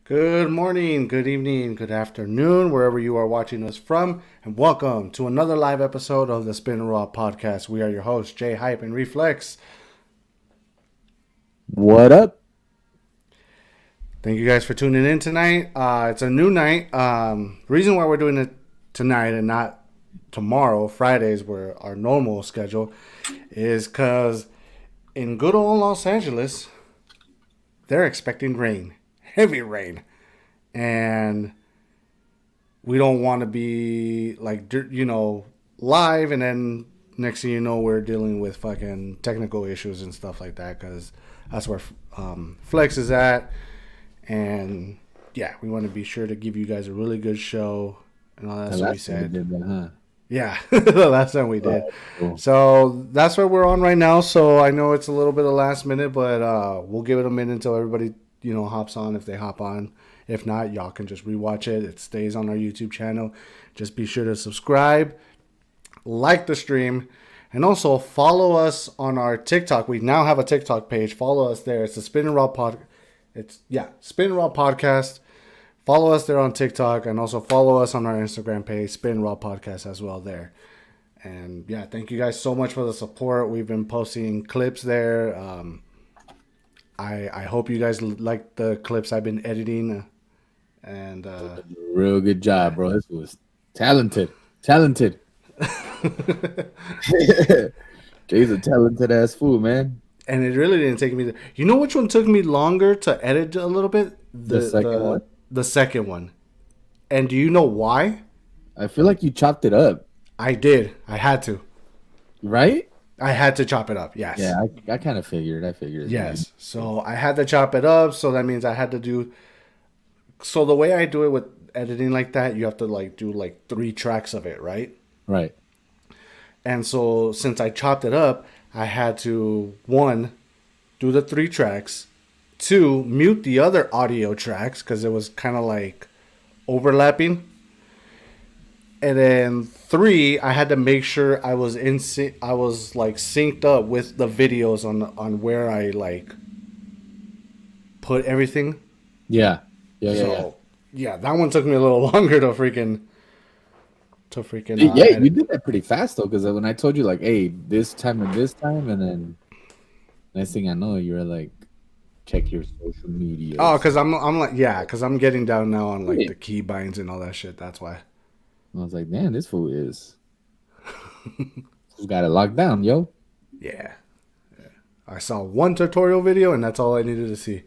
Good morning, good evening, good afternoon, wherever you are watching us from, and welcome to another live episode of the Spin Raw podcast. We are your hosts, Jay Hype and Reflex. What up? Thank you guys for tuning in tonight. It's a new night. Reason why we're doing it tonight and not tomorrow, Fridays, where our normal schedule is because in good old Los Angeles, they're expecting rain, heavy rain, and we don't want to be like live and then next thing you know we're dealing with fucking technical issues and stuff like that because that's where Flex is at, and yeah, we want to be sure to give you guys a really good show and all that. The So we last time we said, did that, huh? yeah, the last time we did. Oh, cool. So that's what we're on right now. So I know it's a little bit of last minute, but we'll give it a minute until everybody hops on if they hop on. If not, y'all can just rewatch it. It stays on our YouTube channel. Just be sure to subscribe, like the stream, and also follow us on our TikTok. We now have a TikTok page. Follow us there. It's the Spin and Raw Pod. Spin and Raw Podcast. Follow us there on TikTok, and also follow us on our Instagram page, Spin Raw Podcast, as well there. And yeah, thank you guys so much for the support. We've been posting clips there. I hope you guys like the clips I've been editing. And Real good job, bro. This was talented. Talented. Jay's a talented ass fool, man. and it really didn't take me. You know which one took me longer to edit a little bit? The second one. The second one. And do you know why? I feel like you chopped it up, I did. I had to. right? I had to chop it up. Yes. Yeah, I kind of figured. I figured. Yes. So I had to chop it up. So that means I had to do. So the way I do it with editing like that, you have to like do like 3 tracks of it, right? Right. And so since I chopped it up, I had to one do the 3 tracks, two mute the other audio tracks because it was kind of like overlapping, and then three I had to make sure I was I was like synced up with the videos on where I like put everything. Yeah. Yeah. So yeah, that one took me a little longer to freaking Yeah, you edit. did that pretty fast though, because when I told you like, hey, this time and this time, and then next thing I know, you were like, check your social Oh, medias. because I'm like, yeah, because I'm getting down now on like Yeah. the key binds and all that shit. That's why. I was like, man, this fool is. He's got it locked down, yo. Yeah. I saw one tutorial video and that's all I needed to see.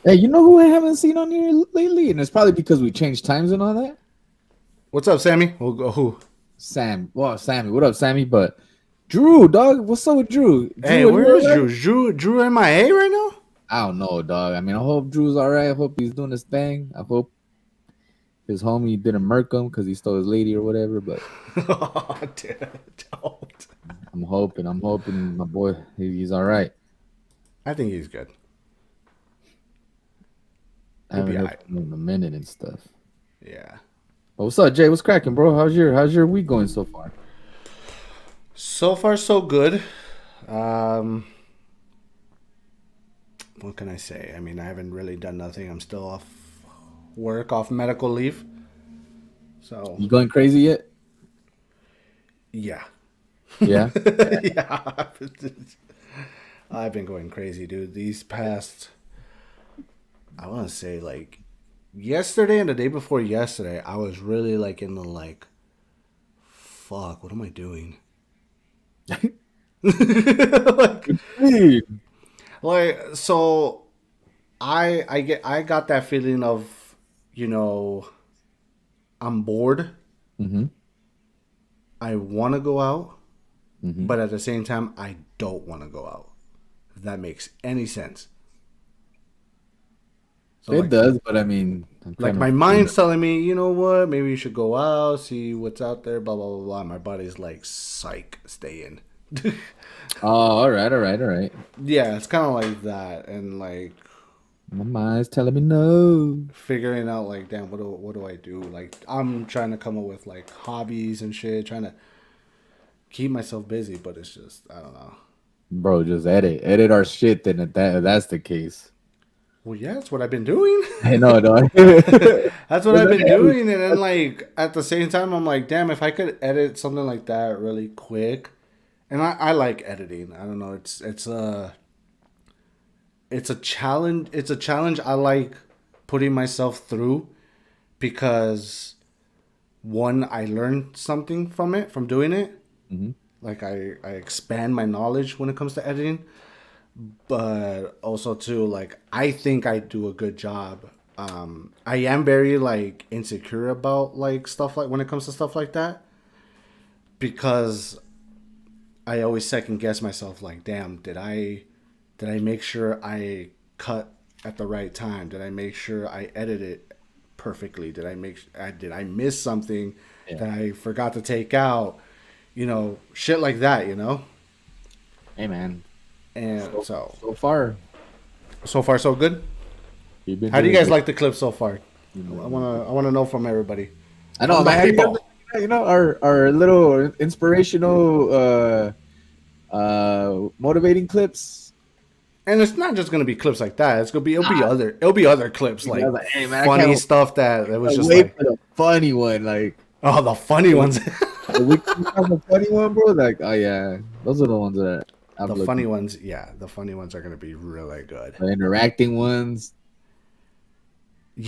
Hey, you know who I haven't seen on here lately? And it's probably because we changed times and all that. What's up, Sammy? We'll go who? Sam. Well, Sammy. What up, Sammy? But Drew, dog. What's up with Drew? Hey, Drew, are you where is all right? Drew MIA right now? I don't know, dog. I mean, I hope Drew's all right. I hope he's doing his thing. I hope his homie didn't murk him because he stole his lady or whatever. But Oh, dude, don't. I'm hoping my boy, he's all right. I think he's good. I He'll haven't be heard alright. from him in a minute and stuff. Yeah. But what's up, Jay? What's cracking, bro? How's your week going so far? So far, so good. Um, what can I say? I mean, I haven't really done nothing. I'm still off work, off medical leave. So, You going crazy yet? yeah. Yeah. Yeah. I've been going crazy, dude. These past, I want to say like yesterday and the day before yesterday, I was really like in the like, fuck, what am I doing? like, Hey. so I got that feeling of, you know, I'm bored. Mm-hmm. I want to go out, Mm-hmm. but at the same time, I don't want to go out. If that makes any sense. So It like does, but I mean, I'm like kind my of. mind's telling me, you know what, maybe you should go out, see what's out there, blah blah blah blah. My body's like, psych, stay in. Oh, all right, all right, all right. Yeah, it's kind of like that, and like My mind's telling me no. figuring out like, damn, what do I do? Like I'm trying to come up with like hobbies and shit, trying to keep myself busy, but it's just I don't know. Bro, just edit our shit. Then if that's the case. Well, yeah, that's what I've been doing. I know, dog. That's what I've been doing, and then like at the same time, I'm like, damn, if I could edit something like that really quick, and I like editing. I don't know, it's a challenge. It's a challenge I like putting myself through because one, I learned something from it from doing it. Mhm. Like I expand my knowledge when it comes to editing, but also too like I think I do a good job. I am very like insecure about like stuff like when it comes to stuff like that because I always second guess myself like damn did I make sure I cut at the right time? Did I make sure I edit it perfectly? Did I miss something Yeah. that I forgot to take out? Shit like that, Hey, man. And So so so far, so far so good. you've been How do you doing guys good. like the clip so far? I wanna know from everybody, I know, from the man. people. Our little inspirational, motivating clips. And it's not just gonna be clips like that. It'll be other clips You know, like like, hey, man, funny stuff that was just wait like for the funny one. Like, oh the funny ones. if we can have a funny one, bro. Like, oh yeah, those are the ones that I'm The looking funny for. ones, yeah, the funny ones are gonna be really good. The interacting ones.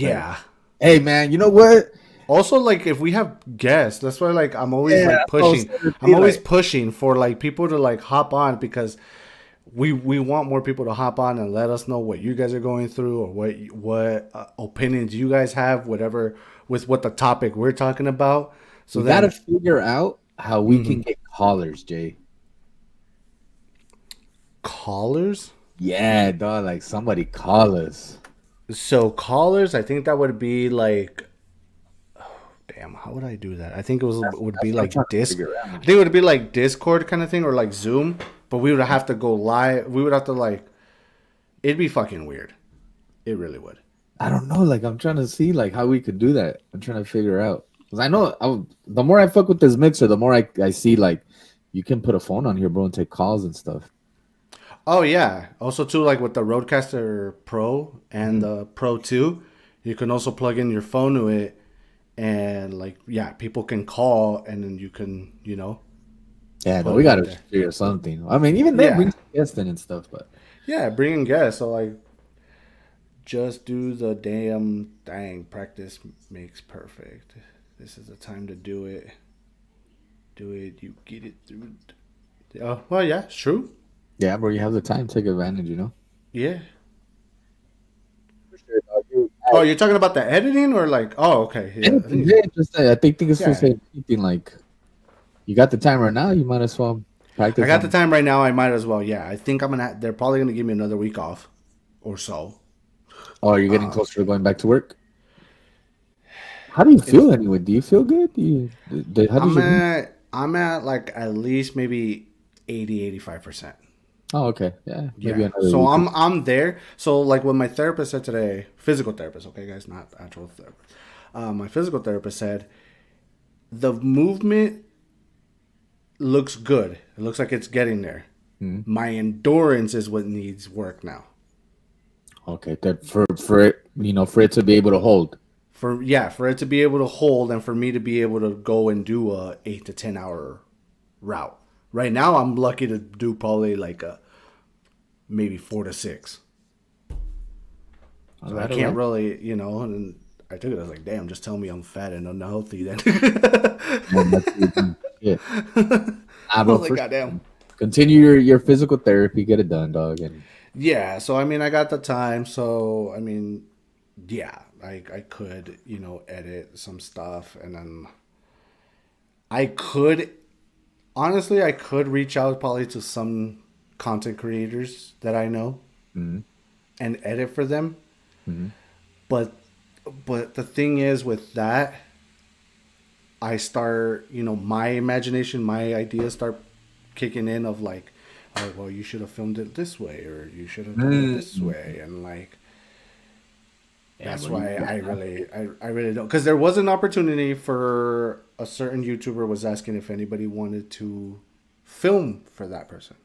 Like, Yeah. hey, man, you know what? Also, like if we have guests, that's why like I'm always Yeah, like that's what I was pushing. trying to I'm say. always Like, pushing for like people to like hop on because we want more people to hop on and let us know what you guys are going through or what opinions you guys have, whatever with what the topic we're talking about. So we got to then, figure out how we can mhm. get callers, Jay. Callers. Yeah, dog. Like somebody call us. So callers, I think that would be like, damn, how would I do that? I think would be That's what I'm trying like to disc. figure out. I think it would be like Discord kind of thing or like Zoom, but we would have to go live. We would have to like, it'd be fucking weird. It really would. I don't know. Like, I'm trying to see like how we could do that. I'm trying to figure out because I know the more I fuck with this mixer, the more I see like you can put a phone on here, bro, and take calls and stuff. Oh yeah. Also too, like with the Rodecaster Pro and Mhm. the Pro 2, you can also plug in your phone to it and like yeah, people can call and then you can, Yeah, no, put we it got right to there. figure something. I mean, even then, bring Yeah. some guests in and stuff. But Yeah, bring in guests. So like just do the damn thing. Practice makes perfect. This is the time to do it. Do it. You get it through. Oh, well, yeah, it's true. yeah, bro, you have the time, take advantage. You know. Yeah. For sure, dog. Oh, you're talking about the editing or like, oh, okay. Yeah. I Anything, think, yeah, just I think it's for yeah. saying anything like you got the time right now. You might as well I practice got the on. time right now. I might as well. Yeah. I think they're probably going to give me another week off or so. Oh, you're getting closer to going back to work. How do you It's, feel anyway? Do you feel good? How does your mood? I'm at like at least maybe 85%. Oh, okay. Yeah, maybe Yeah. another So week. I'm there. So like what my therapist said today, physical therapist, okay guys, not actual therapist. My physical therapist said the movement looks good. It looks like it's getting there. Mhm. My endurance is what needs work now. Okay, that for it, for it to be able to hold. For it to be able to hold and for me to be able to go and do a 8 to 10 hour route. Right now I'm lucky to do probably like a maybe 4 to 6. All So I right, all can't right. really, and I took it as like, damn, just tell me I'm fat and unhealthy then. Well, yeah. Ah, I bro, was like, for sure. goddamn. Continue your physical therapy, get it done, dog. And Yeah, so I mean, I got the time, so I mean, yeah, I could, edit some stuff and then I could honestly I could reach out probably to some content creators that I know Mhm, and edit for them. mhm. But the thing is with that, I start, my imagination, my ideas start kicking in of like, oh well, you should have filmed it this way or you should have done it this Mm. way, and like Yeah, that's bro. You why got I really don't, because there was an opportunity for a certain YouTuber was asking if anybody wanted to film for that person,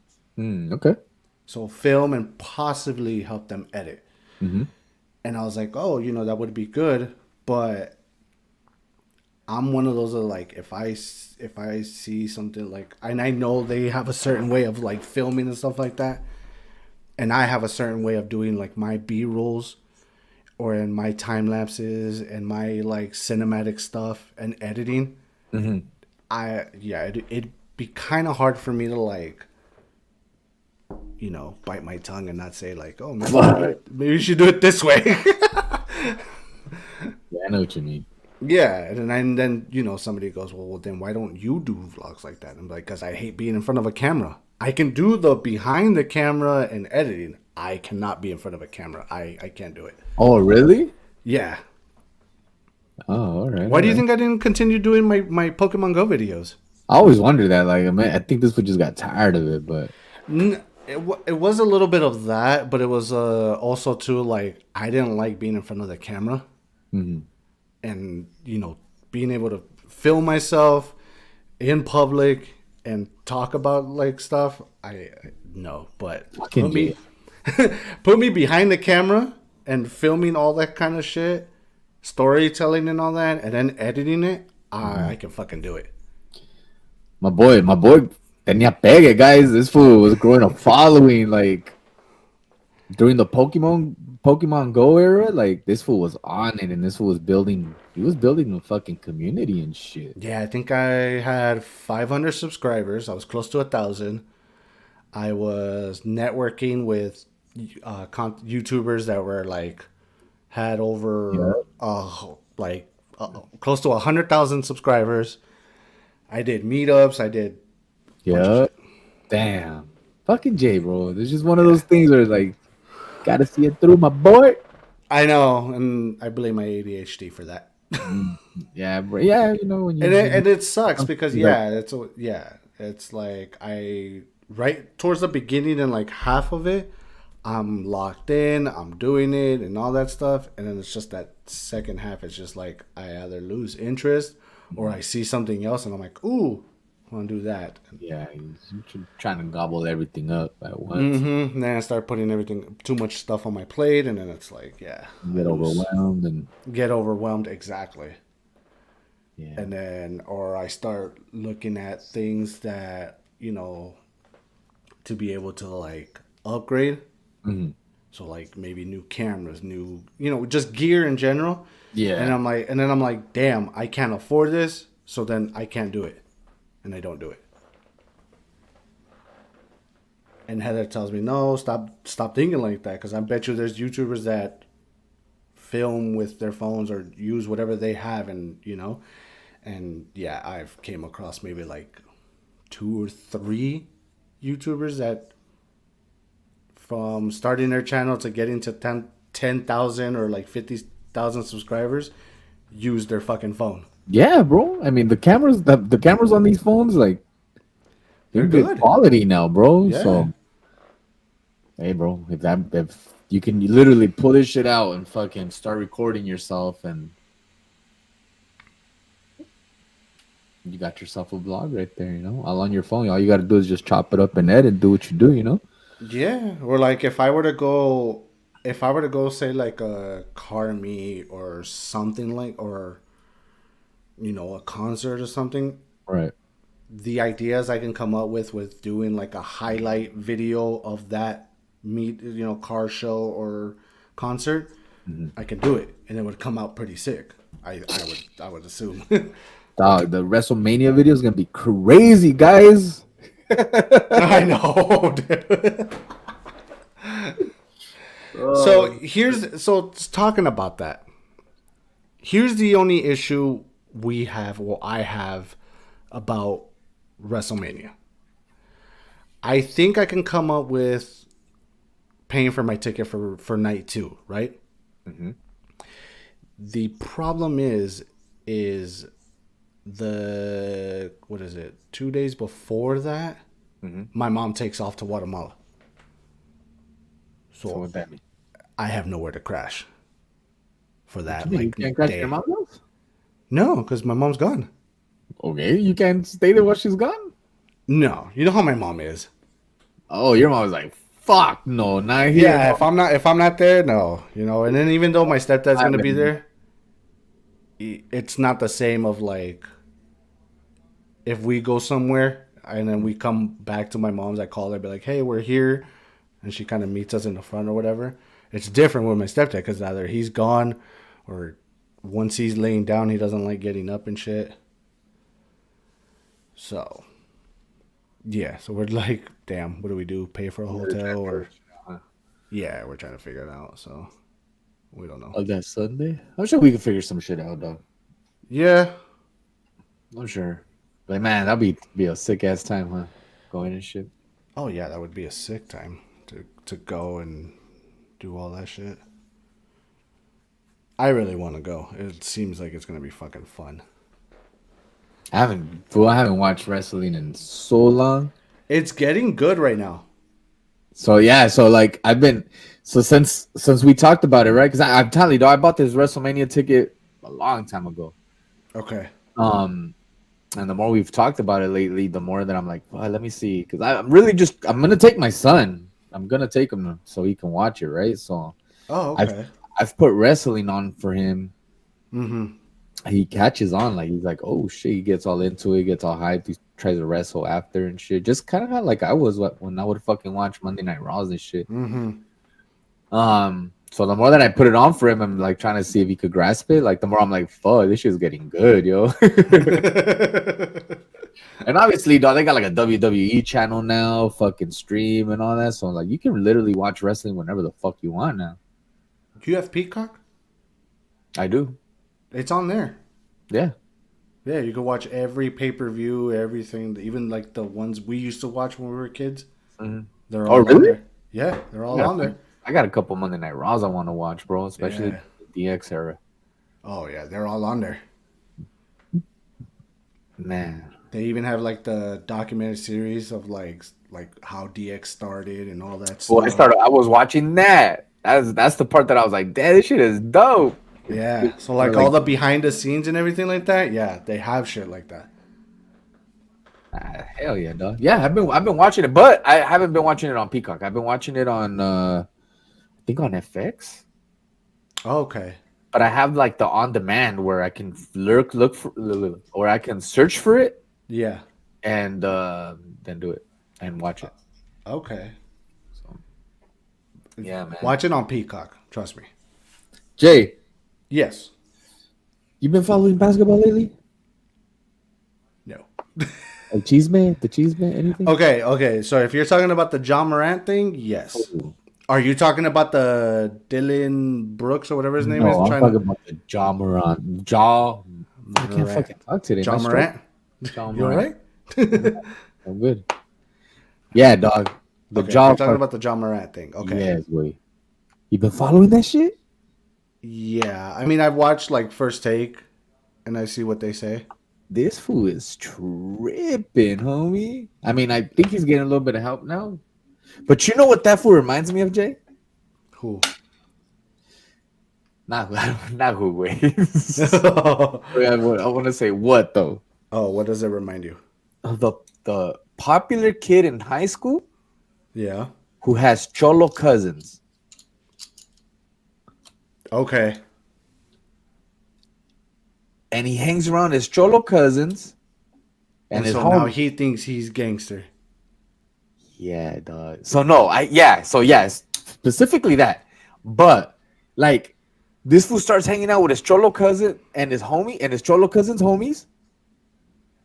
Okay. so film and possibly help them edit. Hmm. And I was like, oh, that would be good, but I'm one of those that like if I see something like, and I know they have a certain way of like filming and stuff like that, and I have a certain way of doing like my B rolls or in my time lapses and my like cinematic stuff and editing. Hmm. It'd be kind of hard for me to like bite my tongue and not say like, oh, maybe you should do it this way. Yeah, I know what you mean. Yeah, and then somebody goes, well, then why don't you do vlogs like that? I'm like, because I hate being in front of a camera. I can do the behind the camera and editing. I cannot be in front of a camera. I can't do it. Oh, really? Yeah. Oh, all right, Why all do you right. think I didn't continue doing my Pokemon Go videos? I always wonder that. Like, I mean, I think this foot just got tired of it, but It was a little bit of that, but it was also too like I didn't like being in front of the camera mhm. and being able to film myself in public and talk about like stuff. I no, but Fucking Jay. put me behind the camera and filming all that kind of shit, storytelling and all that, and then editing it. I can fucking do it. My boy tenía pegue, guys. This fool was growing a following like during the Pokemon Go era. Like this fool was on it, and this fool was building. He was building a fucking community and shit. Yeah, I think I had 500 subscribers. I was close to 1,000. I was networking with YouTubers that were like had Yeah. over close to 100,000 subscribers. I did meetups. I did a bunch of Yeah. shit. Damn. Fucking Jay, bro. It's just one of those things where it's like, gotta see it through, my boy. I know, and I blame my ADHD for that. Mm, yeah, bro. Yeah, when you And when you it sucks because like, it's like I right towards the beginning and like half of it, I'm locked in, I'm doing it and all that stuff, and then it's just that second half. It's just like I either lose interest or I see something else and I'm like, ooh, I want to do that. yeah, trying to gobble everything up at once. Mm-hmm. Then I start putting everything too much stuff on my plate, and then it's like, yeah, You I get lose, overwhelmed and get overwhelmed exactly. yeah. And then or I start looking at things that to be able to like upgrade. Mhm. So like maybe new cameras, new just gear in general. Yeah. And then I'm like, damn, I can't afford this, so then I can't do it, and I don't do it. And Heather tells me, no, stop thinking like that, because I bet you there's YouTubers that film with their phones or use whatever they have, and yeah, I've came across maybe like two or three YouTubers that from starting their channel to getting to 10,000 or like 50,000 subscribers use their fucking phone. Yeah, bro. I mean, the cameras on these phones, like they're They're good good. quality now, bro. Yeah. So, hey, bro, if you can literally pull this shit out and fucking start recording yourself, and you got yourself a vlog right there, all on your phone. All you got to do is just chop it up and edit, do what you do. Yeah. Or like if I were to go say like a car meet or something like, or, a concert or something, Right. the ideas I can come up with doing like a highlight video of that meet, car show or concert, Mhm. I could do it and it would come out pretty sick. I would assume. Dog, the WrestleMania video is gonna be crazy, guys. I know. Dude. So talking about that. Here's the only issue we have, well, I have about WrestleMania. I think I can come up with paying for my ticket for night two, right? Mhm. The problem is the what is it? 2 days before that, Mhm. my mom takes off to Guatemala, So so what that mean? I have nowhere to crash for that You like can't crash your day. mom's house? No, because my mom's gone. Okay, you can't stay there while she's gone. No, you know how my mom is. Oh, your mom was like, fuck no, not here. Yeah, if I'm not there, no, you know. And then even though my stepdad's gonna be there, it's not the same of like if we go somewhere and then we come back to my mom's. I call her, be like, "Hey, we're here," and she kind of meets us in the front or whatever. It's different with my stepdad because either he's gone or once he's laying down, he doesn't like getting up and shit. So yeah, so we're like, damn, what do we do? Pay for a hotel or yeah, we're trying to figure it out. So we don't know. Oh, that Sunday? I'm sure we can figure some shit out, dog. Yeah. I'm sure. But man, that'd be a sick ass time, huh? Going and shit. Oh yeah, that would be a sick time to go and do all that shit. I really want to go. It seems like it's gonna be fucking fun. I haven't watched wrestling in so long. It's getting good right now. So yeah, so like since we talked about it, right? Because I'm telling you, though, I bought this WrestleMania ticket a long time ago. Okay. And the more we've talked about it lately, the more that I'm like, well, let me see, because I'm gonna take my son. I'm gonna take him so he can watch it, right? So Oh, I've okay. I've put wrestling on for him. Mm-hmm. He catches on, like he's like, oh shit, he gets all into it, gets all hyped, he tries to wrestle after and shit. Just kind of like I was when I would fucking watch Monday Night Raws and shit. Mm-hmm. So the more that I put it on for him, I'm like trying to see if he could grasp it. Like the more I'm like, fuck, this shit's getting good, yo. And obviously, dog, they got like a WWE channel now, fucking stream and all that. So like, you can literally watch wrestling whenever the fuck you want now. Do you have Peacock? I do. It's on there. Yeah. Yeah, you can watch every pay-per-view, everything, even like the ones we used to watch when we were kids. Mm-hmm. They're Oh, all on really? there. Yeah, they're all on there. I got a couple Monday Night Raws I want to watch, bro, especially Yeah. the DX era. Oh yeah, they're all on there. Man. They even have like the documentary series of like how DX started and all that stuff. Well, I was watching that. That's the part that I was like, damn, this shit is dope. Yeah. So like all the behind the scenes and everything like that, yeah, they have shit like that. Hell yeah, dog. Yeah, I've been watching it, but I haven't been watching it on Peacock. I've been watching it on I think on FX. Okay. But I have like the on demand where I can look for, or I can search for it. Yeah. And then do it and watch it. Okay. So, yeah, man. Watch it on Peacock. Trust me. Jay, Yes. you been following basketball lately? No. Like the cheese man, anything? Okay. So if you're talking about the John Morant thing, yes. Ooh. Are you talking about the Dylan Brooks or whatever his name No, is? I'm talking about the Ja Morant. I can't Morant. fucking talk today. John My Morant. John You all Morant. right? I'm good. Yeah, dog. The Okay, Ja. you're talking about the John Morant thing. Okay. Yes, wait. You been following that shit? Yeah. I mean, I've watched like First Take, and I see what they say. This fool is tripping, homie. I mean, I think he's getting a little bit of help now. But you know what that fool reminds me of, Jay? Who? Not who ways. I want to say what though. Oh, what does it remind you? The popular kid in high school Yeah. who has cholo cousins. Okay. And he hangs around his cholo cousins and his so home. now he thinks he's gangster. Yeah, dog. So yes, specifically that. But like this fool starts hanging out with his cholo cousin and his homie and his cholo cousin's homies.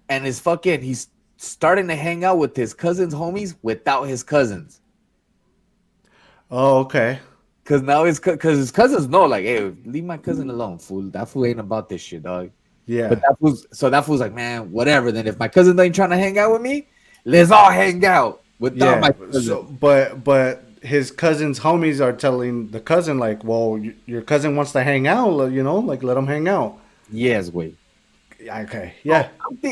And he's starting to hang out with his cousin's homies without his cousins. Oh, okay. Cause now his cousins know, like, hey, leave my cousin alone, fool. That fool ain't about this shit, dog. Yeah. But that fool's like, man, whatever. Then if my cousin ain't trying to hang out with me, let's all hang out without my cousin. So, but his cousin's homies are telling the cousin like, well, your cousin wants to hang out, you know, like let him hang out. Yes, wait. Okay. Yeah.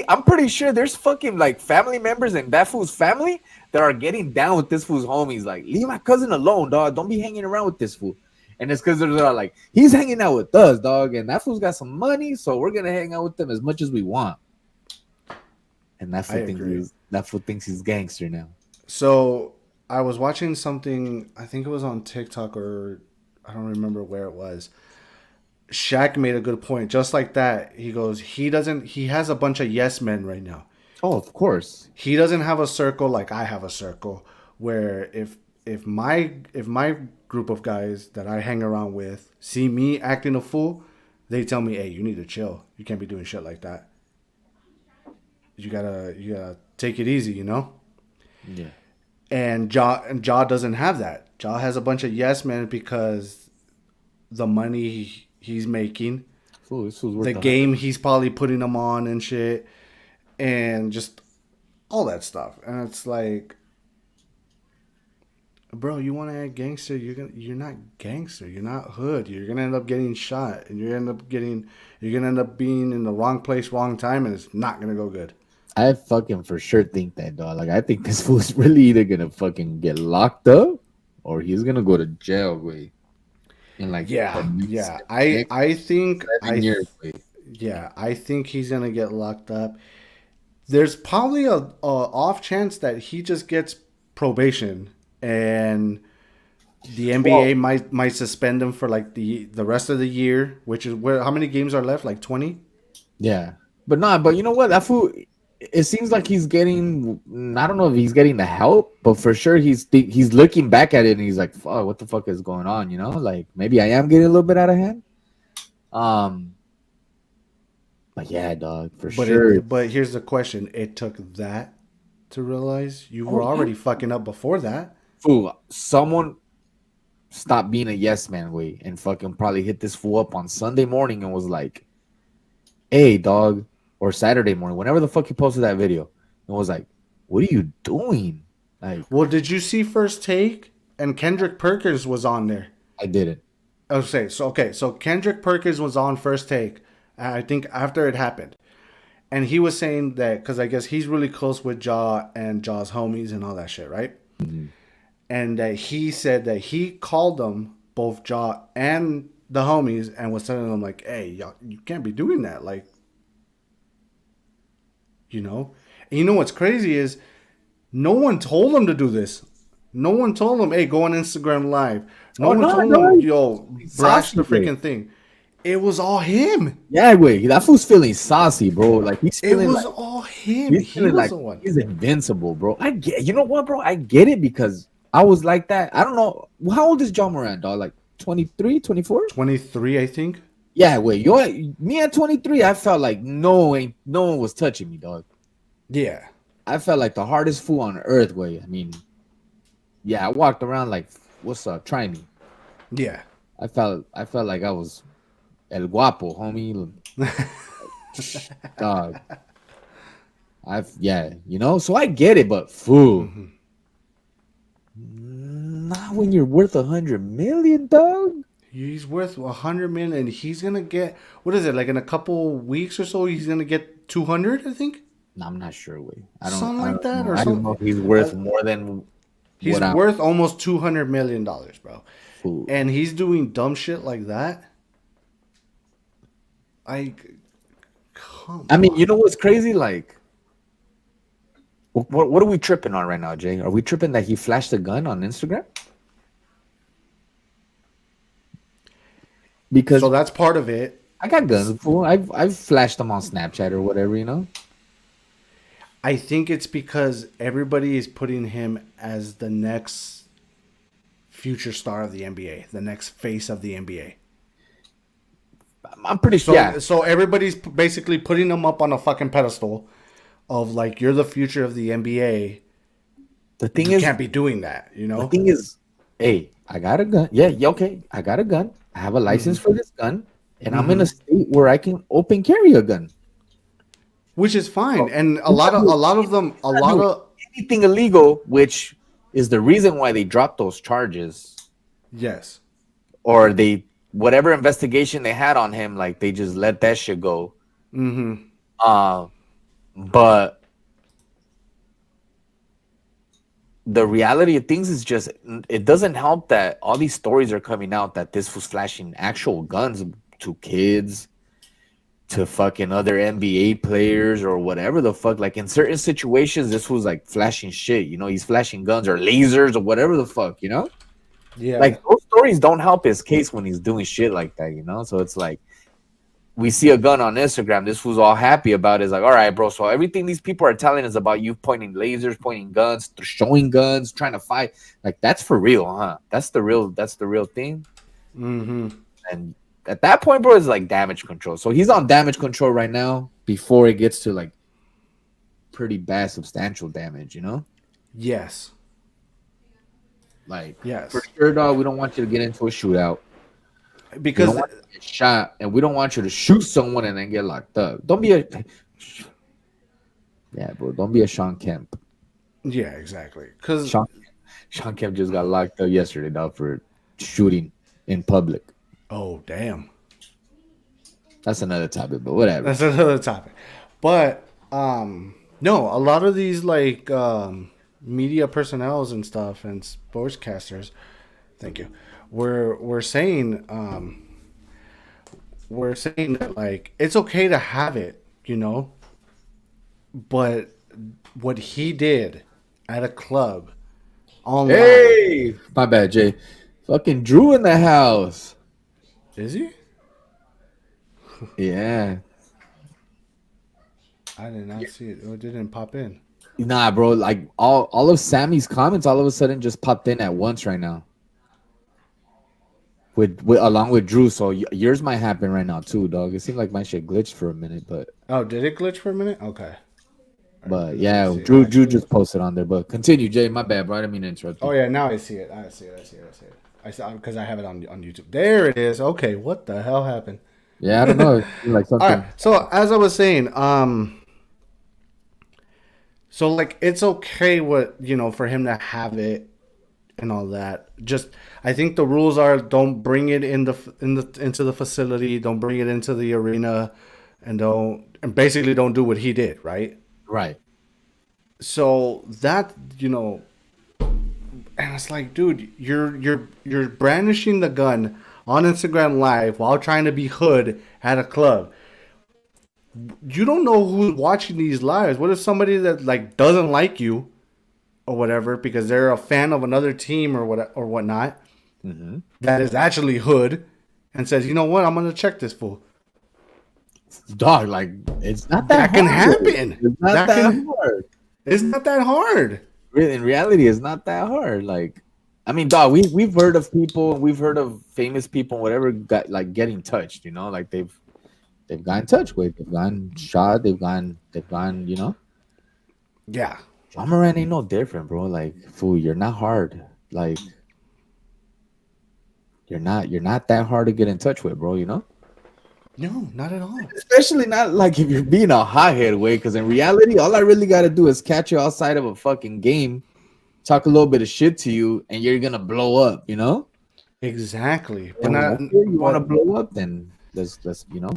I'm pretty sure there's fucking like family members in that fool's family that are getting down with this fool's homies. Like, leave my cousin alone, dog. Don't be hanging around with this fool. And it's because they're like, he's hanging out with us, dog. And that fool's got some money, so we're gonna hang out with them as much as we want. And that fool thinks he's gangster now. So I was watching something. I think it was on TikTok or I don't remember where it was. Shaq made a good point. Just like that, he goes. He doesn't. He has a bunch of yes men right now. Oh, of course. He doesn't have a circle like I have a circle where if my group of guys that I hang around with see me acting a fool, they tell me, "Hey, you need to chill. You can't be doing shit like that. You gotta take it easy, you know." Yeah. And Ja doesn't have that. Ja has a bunch of yes men because the money he's making, Fool, this was the worth a hundred. game he's probably putting them on and shit, and just all that stuff. And it's like, bro, you want to act gangster? You're not gangster. You're not hood. You're gonna end up getting shot, and you're gonna end up being in the wrong place, wrong time, and it's not gonna go good. I fucking for sure think that, dog. Like, I think this fool's really either gonna fucking get locked up or he's gonna go to jail, way in like the Yeah, next, yeah. I next I think 7 years, way. yeah, I think he's gonna get locked up. There's probably a off chance that he just gets probation and the NBA Well, might suspend him for like the rest of the year, which is where how many games are left? Like 20? yeah, but nah, but you know what? That fool. It seems like he's getting. I don't know if he's getting the help, but for sure he's looking back at it and he's like, "Fuck, what the fuck is going on?" You know, like maybe I am getting a little bit out of hand. Um, but yeah, dog, for sure. But here's the question. It took that to realize you Oh were yeah, already fucking up before that. fool. Someone stop being a yes man, way, and fucking probably hit this fool up on Sunday morning and was like, "Hey, dog," or Saturday morning, whenever the fuck he posted that video, and was like, "What are you doing?" Like, Well, did you see First Take? And Kendrick Perkins was on there. I didn't. Oh, say so. Okay, so Kendrick Perkins was on First Take. I think after it happened, and he was saying that because I guess he's really close with Jaw and Jaw's homies and all that shit, right? Mhm. And that he said that he called them both Jaw and the homies and was telling them like, "Hey, y'all, you can't be doing that." Like, you know. And you know what's crazy is no one told him to do this. No one told him, "Hey, go on Instagram Live." No Oh one no, told him, no, "Yo, he's brash saucy, the way. freaking thing." It was all him. Yeah, wait, that fool's feeling saucy, bro. Like It was all him. he's He feeling was like the one. he's invincible, bro. I get, you know what, bro? I get it because I was like that. I don't know how old is John Moran, dog. Like 23, 24? 23, I think. Yeah, wait, me at 23. I felt like no one was touching me, dog. Yeah. I felt like the hardest fool on earth. Way, I mean, yeah, I walked around like, "What's up? Try me." Yeah. I felt like I was el guapo, homie. Dog. Yeah, you know, so I get it, but fool, Mhm. not when you're worth 100 million, dog. He's worth 100 million, and he's gonna get what is it like in a couple weeks or so? He's gonna get 200, I think, No, I'm not sure. Wait, something I like don't that, know. or I don't know something. if he's Uh, worth more than he's what I'm. worth almost $200 million, bro, Fool. and he's doing dumb shit like that. I come I mean, you on. know what's crazy? Like, what are we tripping on right now, Jay? Are we tripping that he flashed a gun on Instagram? So Because that's part of it. I got guns, fool. I've flashed them on Snapchat or whatever, you know. I think it's because everybody is putting him as the next future star of the NBA, the next face of the NBA. I'm pretty sure. So Yeah. so everybody's basically putting him up on a fucking pedestal of like you're the future of the NBA. The thing You is, can't be doing that, you The know? thing is, hey, I got a gun. Yeah, yeah, okay. I got a gun. I have a license Mhm. for this gun, and I'm in a Mhm. state where I can open carry a gun. Which is fine. So And he's not a doing, lot of them a he's not lot doing of anything illegal, which is the reason why they dropped those charges, yes. or they whatever investigation they had on him, like they just let that shit go. Mhm. Uh, but the reality of things is just it doesn't help that all these stories are coming out that this was flashing actual guns to kids, to fucking other NBA players or whatever the fuck. Like in certain situations, this was like flashing shit. You know, he's flashing guns or lasers or whatever the fuck. You know, Yeah. like those stories don't help his case when he's doing shit like that. You know, so it's like we see a gun on Instagram. This was all happy about it. It's like, all right, bro. So everything these people are telling us about you pointing lasers, pointing guns, showing guns, trying to fight, like that's for real, huh? That's the real. That's the real thing. Mm-hmm. And at that point, bro, it's like damage control. So he's on damage control right now before it gets to like pretty bad substantial damage, you know? Yes. Like for Yes. sure, dog, we don't want you to get into a shootout. We don't Because want you to get shot, and we don't want you to shoot someone and then get locked up. Don't be a yeah, bro. Don't be a Sean Kemp. yeah, exactly. Because Sean Kemp just got locked up yesterday, dog, for shooting in public. oh damn, That's another topic, but whatever. that's another topic. But no, a lot of these like media personnels and stuff and sportscasters, thank you, we're saying that like it's okay to have it, you know, but what he did at a club online, Hey, my bad, Jay. Fucking Drew in the house. is he? Yeah. I did not see it. It didn't pop in. Nah, bro. Like all of Sammy's comments all of a sudden just popped in at once right now. With along with Drew, so yours might happen right now too, dog. It seemed like my shit glitched for a minute, Oh, did it glitch for a minute? Okay. but Let me yeah, see it, Drew actually. just posted on there. But continue, Jay. My bad, bro. I didn't mean to interrupt Oh you. yeah, now I see it. I see it. I see it. I see it. I saw because I have it on YouTube. There it is. Okay, what the hell happened? Yeah, I don't know. It seemed like All right. something. So as I was saying, so like it's okay what for him to have it and all that. Just I think the rules are don't bring it into the facility, don't bring it into the arena, and basically don't do what he did, right? Right. So that and it's like, dude, you're brandishing the gun on Instagram Live while trying to be hood at a club. You don't know who's watching these lives. What if somebody that like doesn't like you or whatever because they're a fan of another team or whatnot Mm-hmm. that is actually hood and says, you know what, I'm gonna check this fool. Dog, like it's not that That can hard. happen. It's not That that can. hard. It's not that hard. Really, in reality, it's not that hard. Like, I mean, dog, we've heard of people, we've heard of famous people, whatever, got like getting touched. You know, like they've gotten touched with, they've gotten shot, they've gone. You know, Yeah. John Moran ain't no different, bro. Like, fool, you're not hard. Like, you're not that hard to get in touch with, bro. You know. No, not at all. Especially not like if you're being a hothead way, because in reality, all I really got to do is catch you outside of a fucking game, talk a little bit of shit to you, and you're gonna blow up, you know. Exactly. But And when not. I feel you want to But blow up, then let's yeah,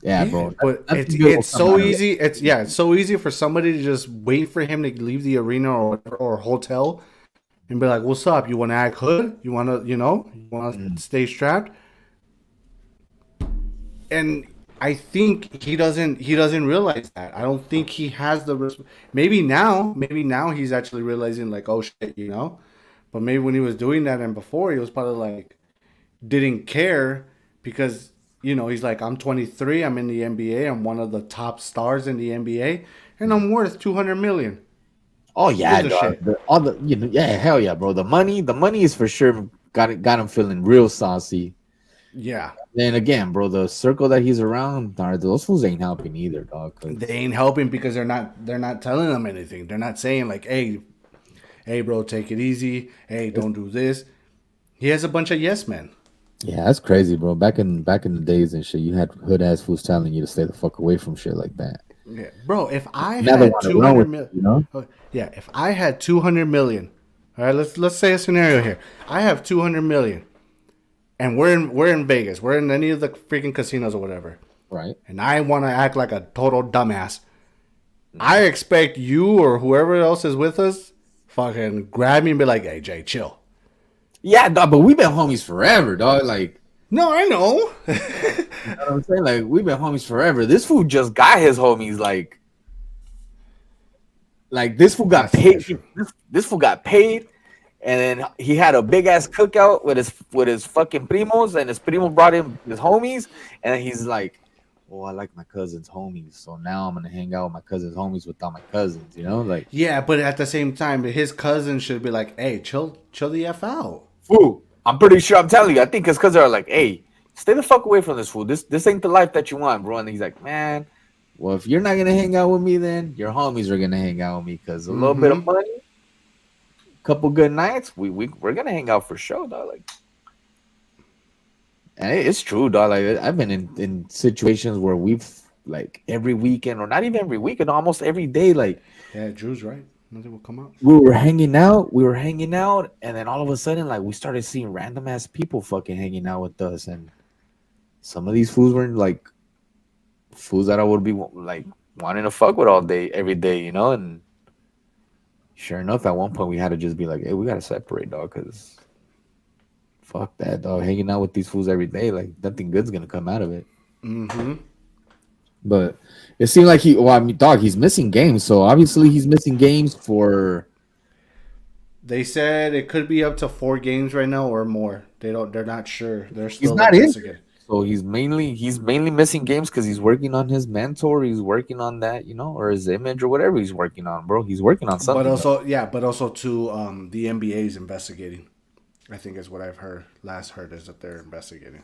yeah. bro. But That's it's so easy. It's so easy for somebody to just wait for him to leave the arena or hotel and be like, "What's up? You want to act hood? You want to you want to stay strapped?" And I think he doesn't realize that. I don't think he has the maybe now he's actually realizing like, oh shit, But maybe when he was doing that and before he was probably like didn't care because he's like, I'm 23, I'm in the NBA, I'm one of the top stars in the NBA, and I'm worth 200 million. Oh Who gives yeah, a dog. shit? All the yeah, hell yeah, bro. The money is for sure got him feeling real saucy. Yeah, Then again, bro, the circle that he's around, those fools ain't helping either, dog. they 'Cause ain't helping because they're not telling them anything. They're not saying like, hey, bro, take it easy. Hey, don't do this. He has a bunch of yes men. yeah, that's crazy, bro. Back in the days and shit, you had hood ass fools telling you to stay the fuck away from shit like that. Yeah, bro. If I Now they had want to two run hundred with million, you, you know? yeah, if I had 200 million, all right, let's say a scenario here. I have 200 million, and we're in Vegas. We're in any of the freaking casinos or whatever, Right. and I want to act like a total dumbass. I expect you or whoever else is with us, fucking grab me and be like, "Hey, Jay, chill." Yeah, dog, but we've been homies forever, dog. Like, No, I know. You know what I'm saying? Like we've been homies forever. This fool just got his homies. Like this fool got That's paid. true. This fool got paid, and then he had a big ass cookout with his fucking primos, and his primo brought him his homies, and he's like, "Oh, I like my cousin's homies, so now I'm gonna hang out with my cousin's homies without my cousins." You know, like Yeah, but at the same time, his cousin should be like, "Hey, chill the f out." fool. I'm pretty sure. I'm telling you. I think his cousins are like, "Hey, stay the fuck away from this fool. This ain't the life that you want, bro." And he's like, "Man, well, if you're not gonna hang out with me, then your homies are gonna hang out with me because a little bit of Mm-hmm. money, couple good nights, we're gonna hang out for sure, dog." Like, and it's true, dog. Like, I've been in situations where we've like every weekend, or not even every weekend, almost every day. Like, Yeah, Drew's right. Nothing will come out. we were hanging out, and then all of a sudden, like, we started seeing random ass people fucking hanging out with us, and some of these fools were like fools that I would be like wanting to fuck with all day, every day, you know. And sure enough, at one point, we had to just be like, "Hey, we gotta separate, dog, because fuck that, dog. Hanging out with these fools every day, like nothing good's gonna come out of it." Mm-hmm. But it seemed like well, I mean, dog, he's missing games, so obviously he's missing games for. They said it could be up to 4 games right now or more. They don't. They're not sure. They're He's still not injured, investigating. so he's mainly missing games because he's working on his mentor, he's working on that, you know, or his image or whatever he's working on, bro. He's working on But something. also, yeah, but also too, the NBA is investigating. I think is what I've heard. Last heard is that they're investigating.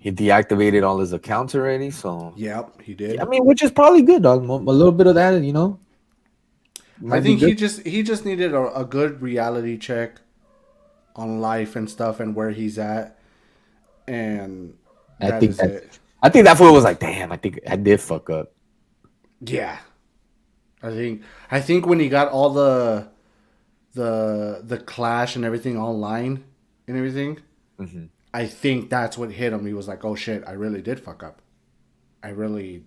He deactivated all his accounts already, so Yep, he yeah, I did. mean, which is probably good, dog. A little bit of that, you know, I might be think good. he just needed a good reality check on life and stuff and where he's at, and I that think is that's. it. I think that fool was like, damn. I think I did fuck up. Yeah, I think when he got all the clash and everything online and everything, Hmm. I think that's what hit him. He was like, "Oh shit, I really did fuck up. I really,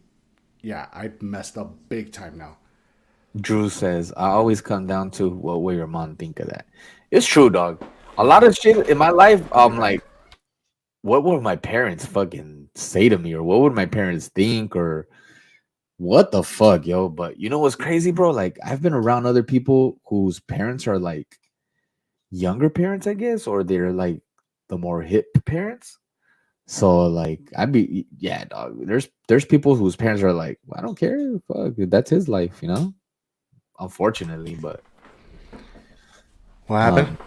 yeah, I messed up big time now." Drew says, I always come down to what will your mom think of that. It's true, dog. A lot of shit in my life, I'll be I'm back. like, what would my parents fucking say to me? Or what would my parents think? Or what the fuck, yo? But you know what's crazy, bro? Like, I've been around other people whose parents are like younger parents, I guess, or they're like the more hip parents. So like I'd be yeah, dog. There's people whose parents are like, I don't care, fuck, that's his life, you know. Unfortunately, but What happened? um,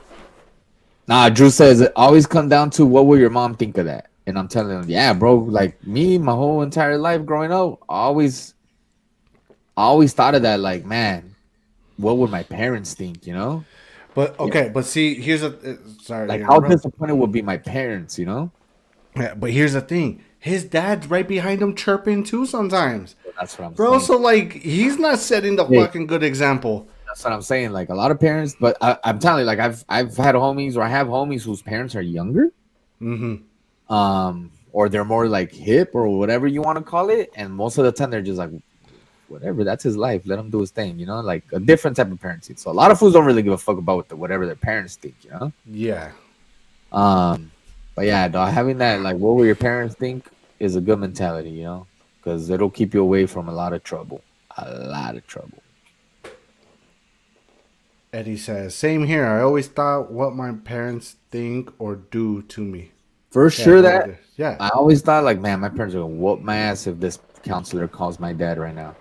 nah. Drew says it always come down to what will your mom think of that, and I'm telling him, yeah, bro. Like me, my whole entire life growing up, I always thought of that. Like, man, what would my parents think? You know, But yeah. okay, but see, here's a sorry Like to how interrupt. disappointed would be my parents? You know, Yeah, but here's the thing: his dad's right behind him chirping too sometimes, so that's what I'm bro. saying. So like, he's not setting the Hey, fucking good example. that's what I'm saying. Like a lot of parents, but I'm telling you, like I've had homies or I have homies whose parents are younger, Mm-hmm. or they're more like hip or whatever you want to call it, and most of the time they're just like, whatever, that's his life. Let him do his thing, you know, like a different type of parenting. So a lot of fools don't really give a fuck about whatever their parents think, you know. Yeah. Um, but yeah, dog, having that like, what will your parents think, is a good mentality, you know, because it'll keep you away from a lot of trouble. Eddie says, "Same here. I always thought what my parents think or do to me." For Yeah, sure, no, that yeah. I always thought like, man, my parents are gonna whoop my ass if this counselor calls my dad right now.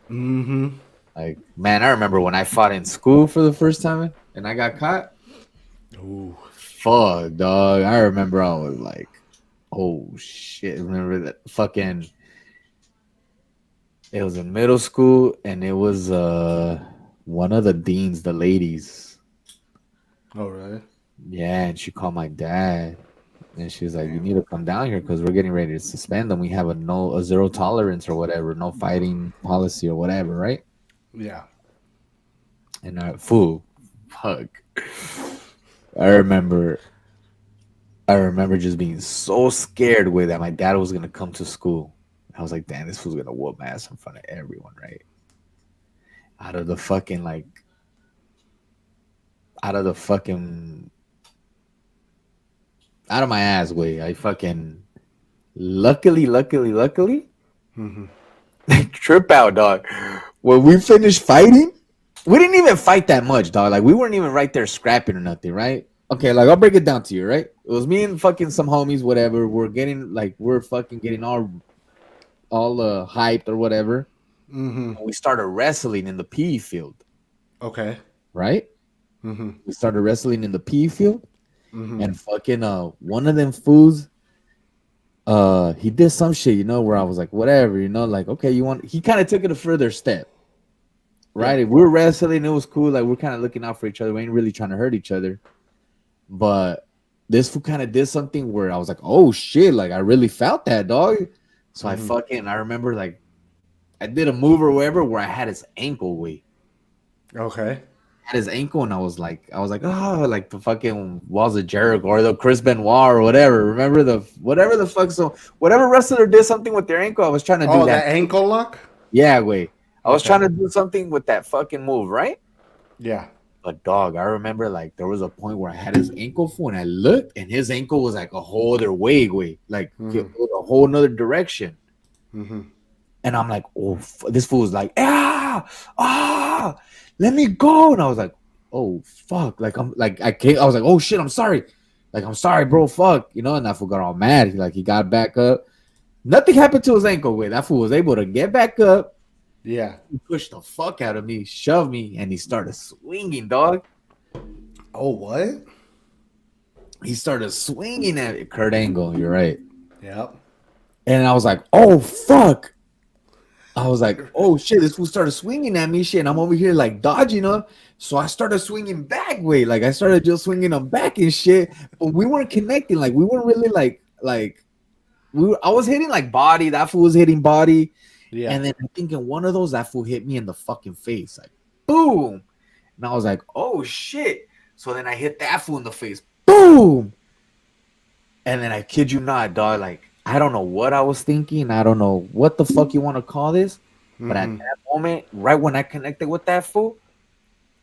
Mm-hmm. Like, man, I remember when I fought in school for the first time and I got caught. Ooh. Fuck, dog. I remember I was like, oh shit. Remember that fucking, it was in middle school and it was one of the deans, the ladies. Oh, really? Yeah, and she called my dad and she was like, you Damn. need to come down here because we're getting ready to suspend them. We have a zero tolerance or whatever, no fighting policy or whatever, right? Yeah. And fool, fuck. I remember just being so scared with that my dad was gonna come to school. I was like, damn, this fool's gonna whoop my ass in front of everyone, right? Out of the fucking like, out of the fucking out of my ass, way. I fucking luckily, Mm-hmm. trip out, dog. When we finished fighting, we didn't even fight that much, dog. Like we weren't even right there scrapping or nothing, right? Okay, like I'll break it down to you, right? It was me and fucking some homies, whatever. We're fucking getting all hyped or whatever. Mm-hmm. And we started wrestling in the PE field, Okay. right? Mm-hmm. We started wrestling in the PE field, Mm-hmm. and fucking one of them fools, he did some shit, where I was like, whatever, like, okay, you want, he kind of took it a further step, Yeah. right? If we were wrestling, it was cool, like we're kind of looking out for each other, we ain't really trying to hurt each other. But this fool kind of did something where I was like, oh shit, like I really felt that, dog. So Mm-hmm. I remember like I did a move or whatever where I had his ankle way. Okay. Had his ankle, and I was like, oh, like the fucking Walls of Jericho or the Chris Benoit or whatever. Remember whatever the fuck. So whatever wrestler did something with their ankle, I was trying to do Oh, the that. ankle lock. Yeah, wait. I was Okay. trying to do something with that fucking move, right? Yeah. But dog, I remember like there was a point where I had his ankle full, and I looked, and his ankle was like a whole other way, like Mm-hmm. a whole another direction. Mm-hmm. And I'm like, oh, this fool was like, let me go. And I was like, oh, fuck. Like, I was like, oh, shit, I'm sorry. Like, I'm sorry, bro, fuck. And that fool got all mad. He got back up. Nothing happened to his ankle. Wait, that fool was able to get back up. Yeah. He pushed the fuck out of me, shoved me, and he started swinging, dog. Oh, what? He started swinging at it. Kurt Angle, you're right. Yep. And I was like, oh, fuck. I was like, oh shit, this fool started swinging at me, shit. And I'm over here like dodging him. So I started swinging back way. Like I started just swinging him back and shit. But we weren't connecting. Like we weren't really I was hitting like body. That fool was hitting body. Yeah. And then I think in one of those, that fool hit me in the fucking face. Like boom. And I was like, oh shit. So then I hit that fool in the face. Boom. And then I kid you not, dog, like I don't know what I was thinking. I don't know what the fuck you want to call this. But at Mm-hmm. that moment, right when I connected with that fool,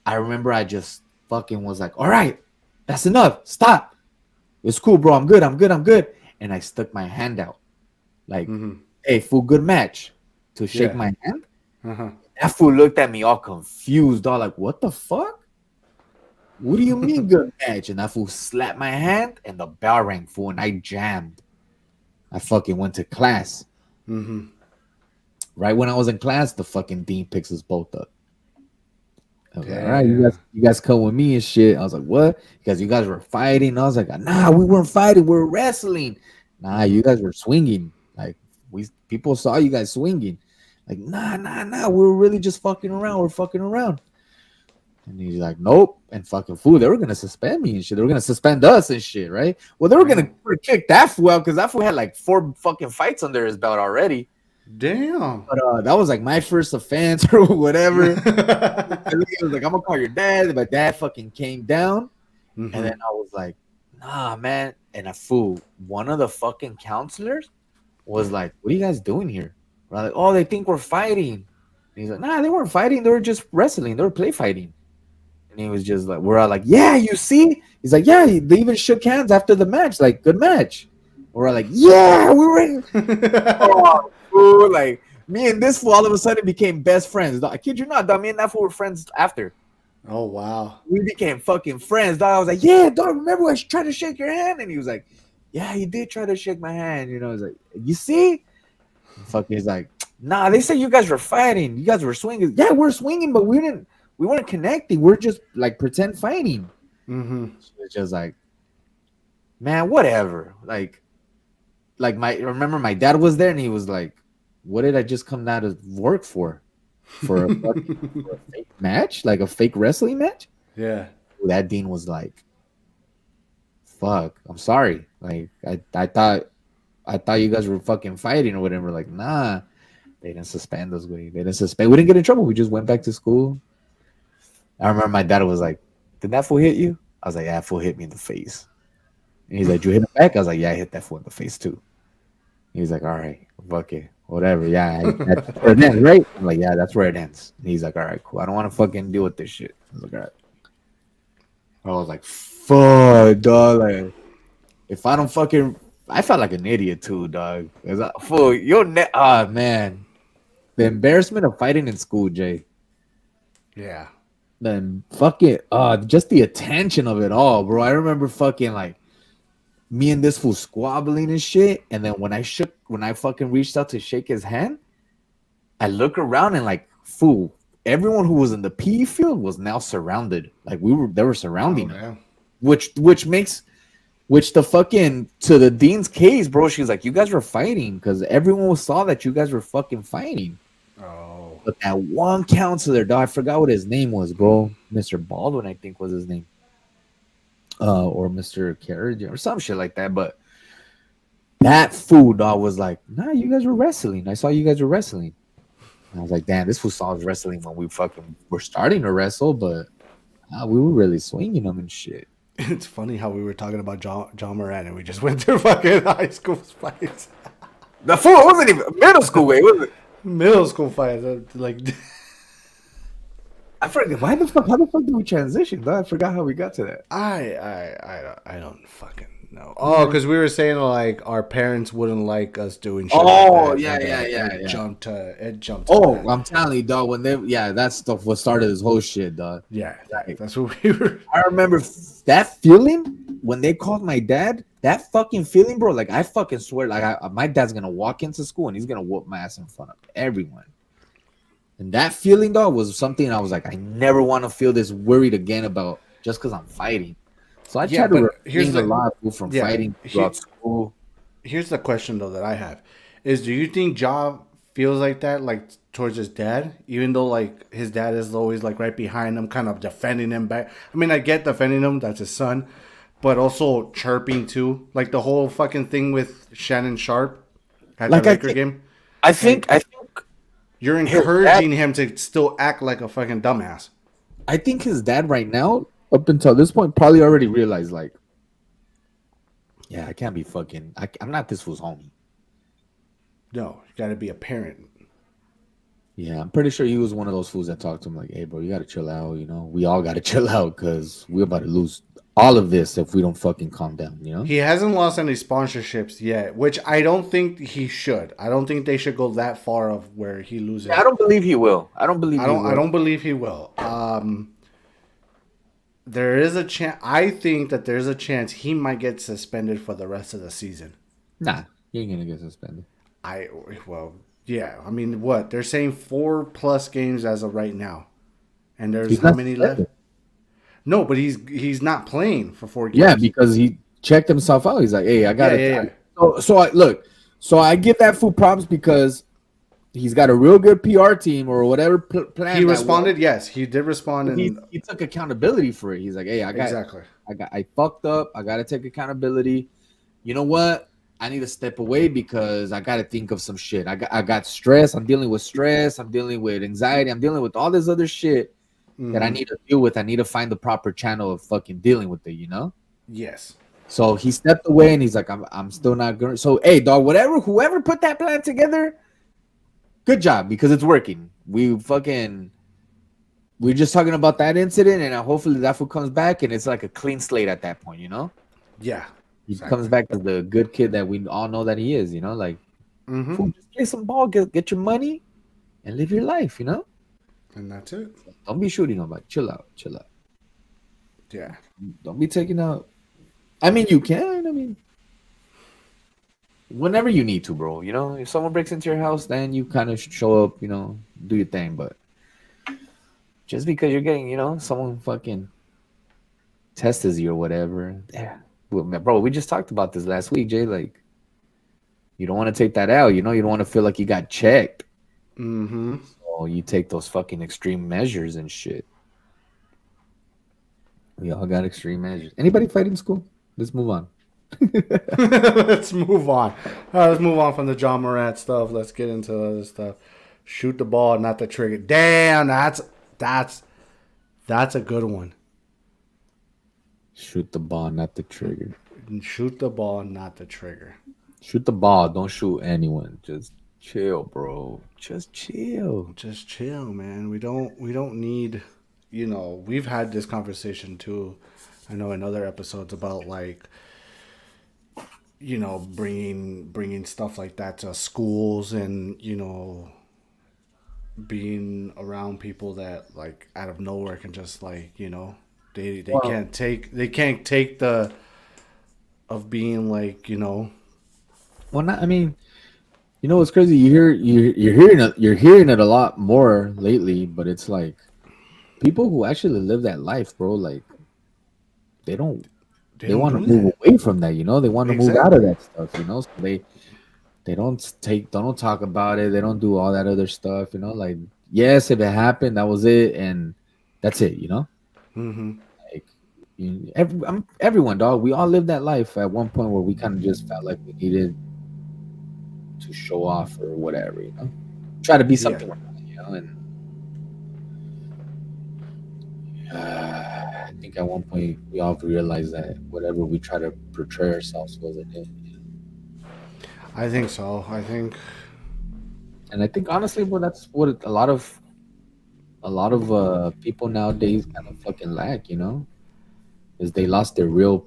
I remember I just fucking was like, all right, that's enough. Stop. It's cool, bro. I'm good. I'm good. I'm good. And I stuck my hand out. Like, Mm-hmm. hey, fool, good match. To shake Yeah. my hand. Uh-huh. That fool looked at me all confused, dog. Like, what the fuck? What do you mean good match? And that fool slapped my hand and the bell rang, fool, and I jammed. I fucking went to class. Mm-hmm. Right when I was in class, the fucking dean picks us both up. I was like, all right, Damn. you guys come with me and shit. I was like, what? Because you guys were fighting. I was like, nah, we weren't fighting. We were wrestling. Nah, you guys were swinging. Like people saw you guys swinging. Like, nah. We were really just fucking around. We're fucking around. And he's like, nope. And fucking fool, they were gonna suspend me and shit. They were gonna suspend us and shit, right? Well, they were gonna kick that fool out because that fool had like 4 fucking fights under his belt already. Damn. But that was like my first offense or whatever. He was like, I'm gonna call your dad. My dad fucking came down, Mm-hmm. and then I was like, nah, man. And a fool, one of the fucking counselors was like, what are you guys doing here? We're like, oh, they think we're fighting. And he's like, nah, they weren't fighting. They were just wrestling. They were play fighting. And he was just like, we're all like, yeah, you see? He's like, yeah, they even shook hands after the match. Like, good match. We're all like, yeah, we were. Oh, fool, like me and this fool all of a sudden became best friends. Dog. I kid you not, dog. Me and that fool were friends after. Oh, wow. We became fucking friends, dog. I was like, yeah, dog, remember I tried to shake your hand? And he was like, yeah, he did try to shake my hand. I was like, you see? And fucking he's like, nah, they said you guys were fighting. You guys were swinging. Yeah, we're swinging, but we weren't connecting. We're just like pretend fighting. Mm-hmm. It's just like, man, whatever. Like remember my dad was there and he was like, what did I just come out of work for? For a fake match? Like a fake wrestling match? Yeah. That dean was like, fuck, I'm sorry. Like I thought you guys were fucking fighting or whatever. Like, nah. They didn't suspend us. We didn't get in trouble. We just went back to school. I remember my dad was like, did that fool hit you? I was like, yeah, that fool hit me in the face. And he's like, you hit him back? I was like, yeah, I hit that fool in the face too. He's like, all right, fuck it, whatever. Yeah, that's where it ends, right? I'm like, yeah, that's where it ends. And he's like, all right, cool. I don't want to fucking deal with this shit. I was like, all right. I was like, fuck, dog. Like, if I don't fucking, I felt like an idiot too, dog. Fool, man, the embarrassment of fighting in school, Jay. Yeah. Then fucking, just the attention of it all, bro. I remember fucking like me and this fool squabbling and shit. And then when I fucking reached out to shake his hand, I look around and like, fool, everyone who was in the PE field was now surrounded. Like they were Oh surrounding us, damn. which the fucking to the dean's case, bro. She's like, you guys were fighting because everyone saw that you guys were fucking fighting. Oh. But that one counselor, dog, I forgot what his name was, bro. Mr. Baldwin, I think was his name. Or Mr. Carriage or some shit like that. But that fool, dog, was like, nah, you guys were wrestling. I saw you guys were wrestling. And I was like, damn, this fool saw us wrestling when we fucking were starting to wrestle, but we were really swinging them and shit. It's funny how we were talking about John Moran and we just went through fucking high school fights. The fool wasn't even middle school way, was it? Middle school fights. Like, I forget how the fuck did we transition? Dog? I forgot how we got to that. I don't fucking know. Oh, because we were saying like our parents wouldn't like us doing shit. Oh, like that, yeah, and, yeah, it yeah. jumped. It jumped. Oh, that. I'm telling you, dog. That stuff what started this whole shit, dog. Yeah, that's what we were. I remember that feeling when they called my dad. That fucking feeling, bro. Like I fucking swear, like my dad's gonna walk into school and he's gonna whoop my ass in front of everyone. And that feeling, dog, was something I was like, I never want to feel this worried again about just because I'm fighting. So I try to refrain a lot from fighting throughout school. Here's the question though that I have: is do you think Ja feels like that, like towards his dad, even though like his dad is always like right behind him, kind of defending him back? I mean, I get defending him; that's his son, but also chirping too, like the whole fucking thing with Shannon Sharp at the Laker game. I think you're encouraging him to still act like a fucking dumbass. I think his dad right now, up until this point, probably already realized like, yeah, I can't be fucking. I'm not this fool's homie. No, you got to be a parent. Yeah, I'm pretty sure he was one of those fools that talked to him like, "Hey, bro, you got to chill out. You know, we all got to chill out because we're about to lose all of this if we don't fucking calm down." You know, he hasn't lost any sponsorships yet, which I don't think he should. I don't think they should go that far of where he loses. Yeah, I don't believe he will. I don't believe he will. There is a chance. I think that there's a chance he might get suspended for the rest of the season. Nah, he ain't gonna get suspended. Yeah. I mean, what they're saying 4+ games as of right now, and there's how many left? No, but he's not playing for 4 games. Yeah, because he checked himself out. He's like, "Hey, I got it." Yeah. So I give that fool props because he's got a real good PR team or whatever plan. He responded. Yes, he did respond, and he took accountability for it. He's like, "Hey, I fucked up. I got to take accountability. You know what? I need to step away because I got to think of some shit. I got stress. I'm dealing with stress. I'm dealing with anxiety. I'm dealing with all this other shit that I need to deal with. I need to find the proper channel of fucking dealing with it, you know?" Yes. So he stepped away and he's like, I'm still not going. So, hey, dog, whoever put that plan together, good job because it's working. We're just talking about that incident and hopefully that fool comes back and it's like a clean slate at that point, you know? Yeah. He comes back as the good kid that we all know that he is, you know? Like, fool, just play some ball, get your money and live your life, you know? And that's it. Don't be shooting on, like, chill out. Yeah. Don't be taking out. I mean, you can. I mean, whenever you need to, bro. You know, if someone breaks into your house, then you kind of show up, you know, do your thing. But just because you're getting, you know, someone fucking tests you or whatever. Yeah. Well, bro, we just talked about this last week, Jay. Like, you don't want to take that out. You know, you don't want to feel like you got checked. Mm-hmm. So you take those fucking extreme measures and shit. We all got extreme measures. Anybody fight in school? Let's move on. Let's move on. Let's move on from the John Morant stuff. Let's get into other stuff. Shoot the ball, not the trigger. Damn, that's a good one. Shoot the ball, not the trigger. Shoot the ball, not the trigger. Shoot the ball. Don't shoot anyone. Just chill, bro. Just chill. Just chill, man. We don't need. You know, we've had this conversation too. I know in other episodes about like bringing stuff like that to schools, and being around people that like out of nowhere can just like they Well, can't take the of being like not, I mean, what's crazy? You're hearing it a lot more lately, but it's like people who actually live that life, bro. Like they don't they they don't want to do move that. away from that. They want to move out of Exactly. that stuff. So they don't talk about it. They don't do all that other stuff. Like yes, if it happened, that was it, and that's it. Mm-hmm. Like everyone, dog. We all lived that life at one point where we kind of just felt like we needed to show off or whatever. Try to be Yeah. something we're not. And I think at one point we all realized that whatever we try to portray ourselves wasn't it. I think so. I think. And I think honestly, bro, that's what a lot of people nowadays kind of fucking lack, is they lost their real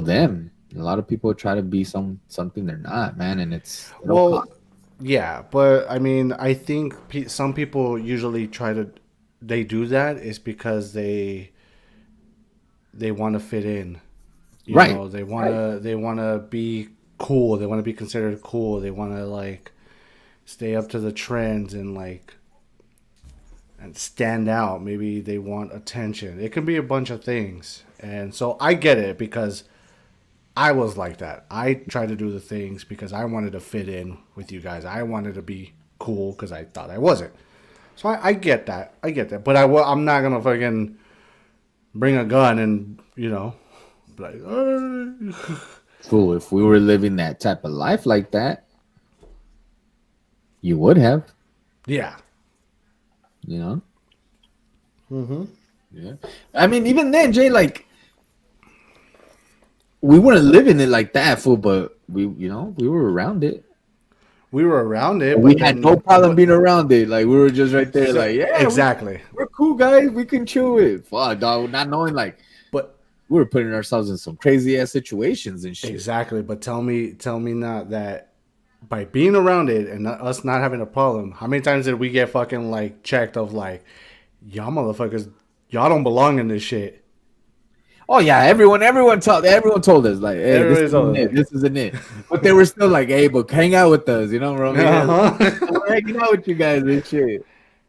them. A lot of people try to be something they're not, man, and it'll cost. Well, yeah, but I mean, I think some people usually they do that is because they want to fit in. Right, right. They want to be cool. They want to be considered cool. They want to like stay up to the trends and like and stand out. Maybe they want attention. It can be a bunch of things. And so I get it because I was like that. I tried to do the things because I wanted to fit in with you guys. I wanted to be cool because I thought I wasn't. So I get that. I get that. But I'm not gonna fucking bring a gun and be like, Fool, if we were living that type of life like that, you would have, yeah. you know. Mm-hmm. Yeah. I mean, even then, Jay, like we weren't living it like that, fool, but we were around it. We were around it, We but had no then, problem but being around it. Like we were just right there, like, yeah, exactly. we're cool guys. We can chill it. Fuck, dog. Not knowing like But we were putting ourselves in some crazy ass situations and shit. exactly. But tell me not that by being around it and us not having a problem. How many times did we get fucking like checked of like, y'all motherfuckers, y'all don't belong in this shit. Oh yeah, everyone told us like, hey, this Everybody's isn't always it. like, This isn't it. But they were still like, hey, but hang out with us. Bro? I mean, uh yeah, huh. we're hanging out with you guys and shit.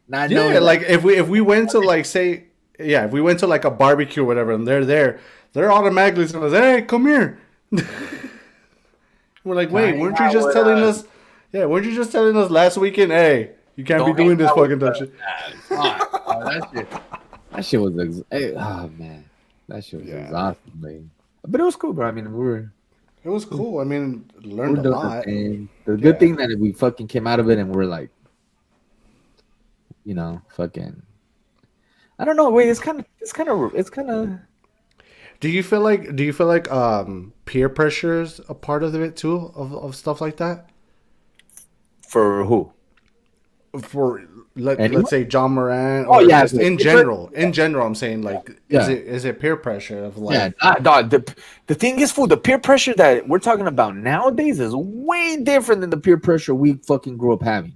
Not Yeah, knowing like, like if we went to like say yeah, if we went to like a barbecue or whatever and they're there, they're automatically telling us, "Hey, come here." We're like, come "Wait, hang weren't you out just with telling us. us? Yeah, weren't you just telling us last weekend? Hey, you can't be Don't hang doing this out with fucking dumb us. shit." Fuck. Oh, that shit. That shit was oh man, that shit was Yeah, exhausting, man. But it was cool, bro. I mean, it was cool. I mean, we learned were a doing our lot. thing. The good Yeah. thing that we fucking came out of it and we're like, fucking. I don't know. Wait, it's kind of. Do you feel like peer pressure is a part of it too of stuff like that? For who? For let's Anyone? say John Moran Oh or yeah, just in general. In general, I'm saying like, is yeah, it peer pressure of yeah. like Dog, the thing is, fool, the peer pressure that we're talking about nowadays is way different than the peer pressure we fucking grew up having.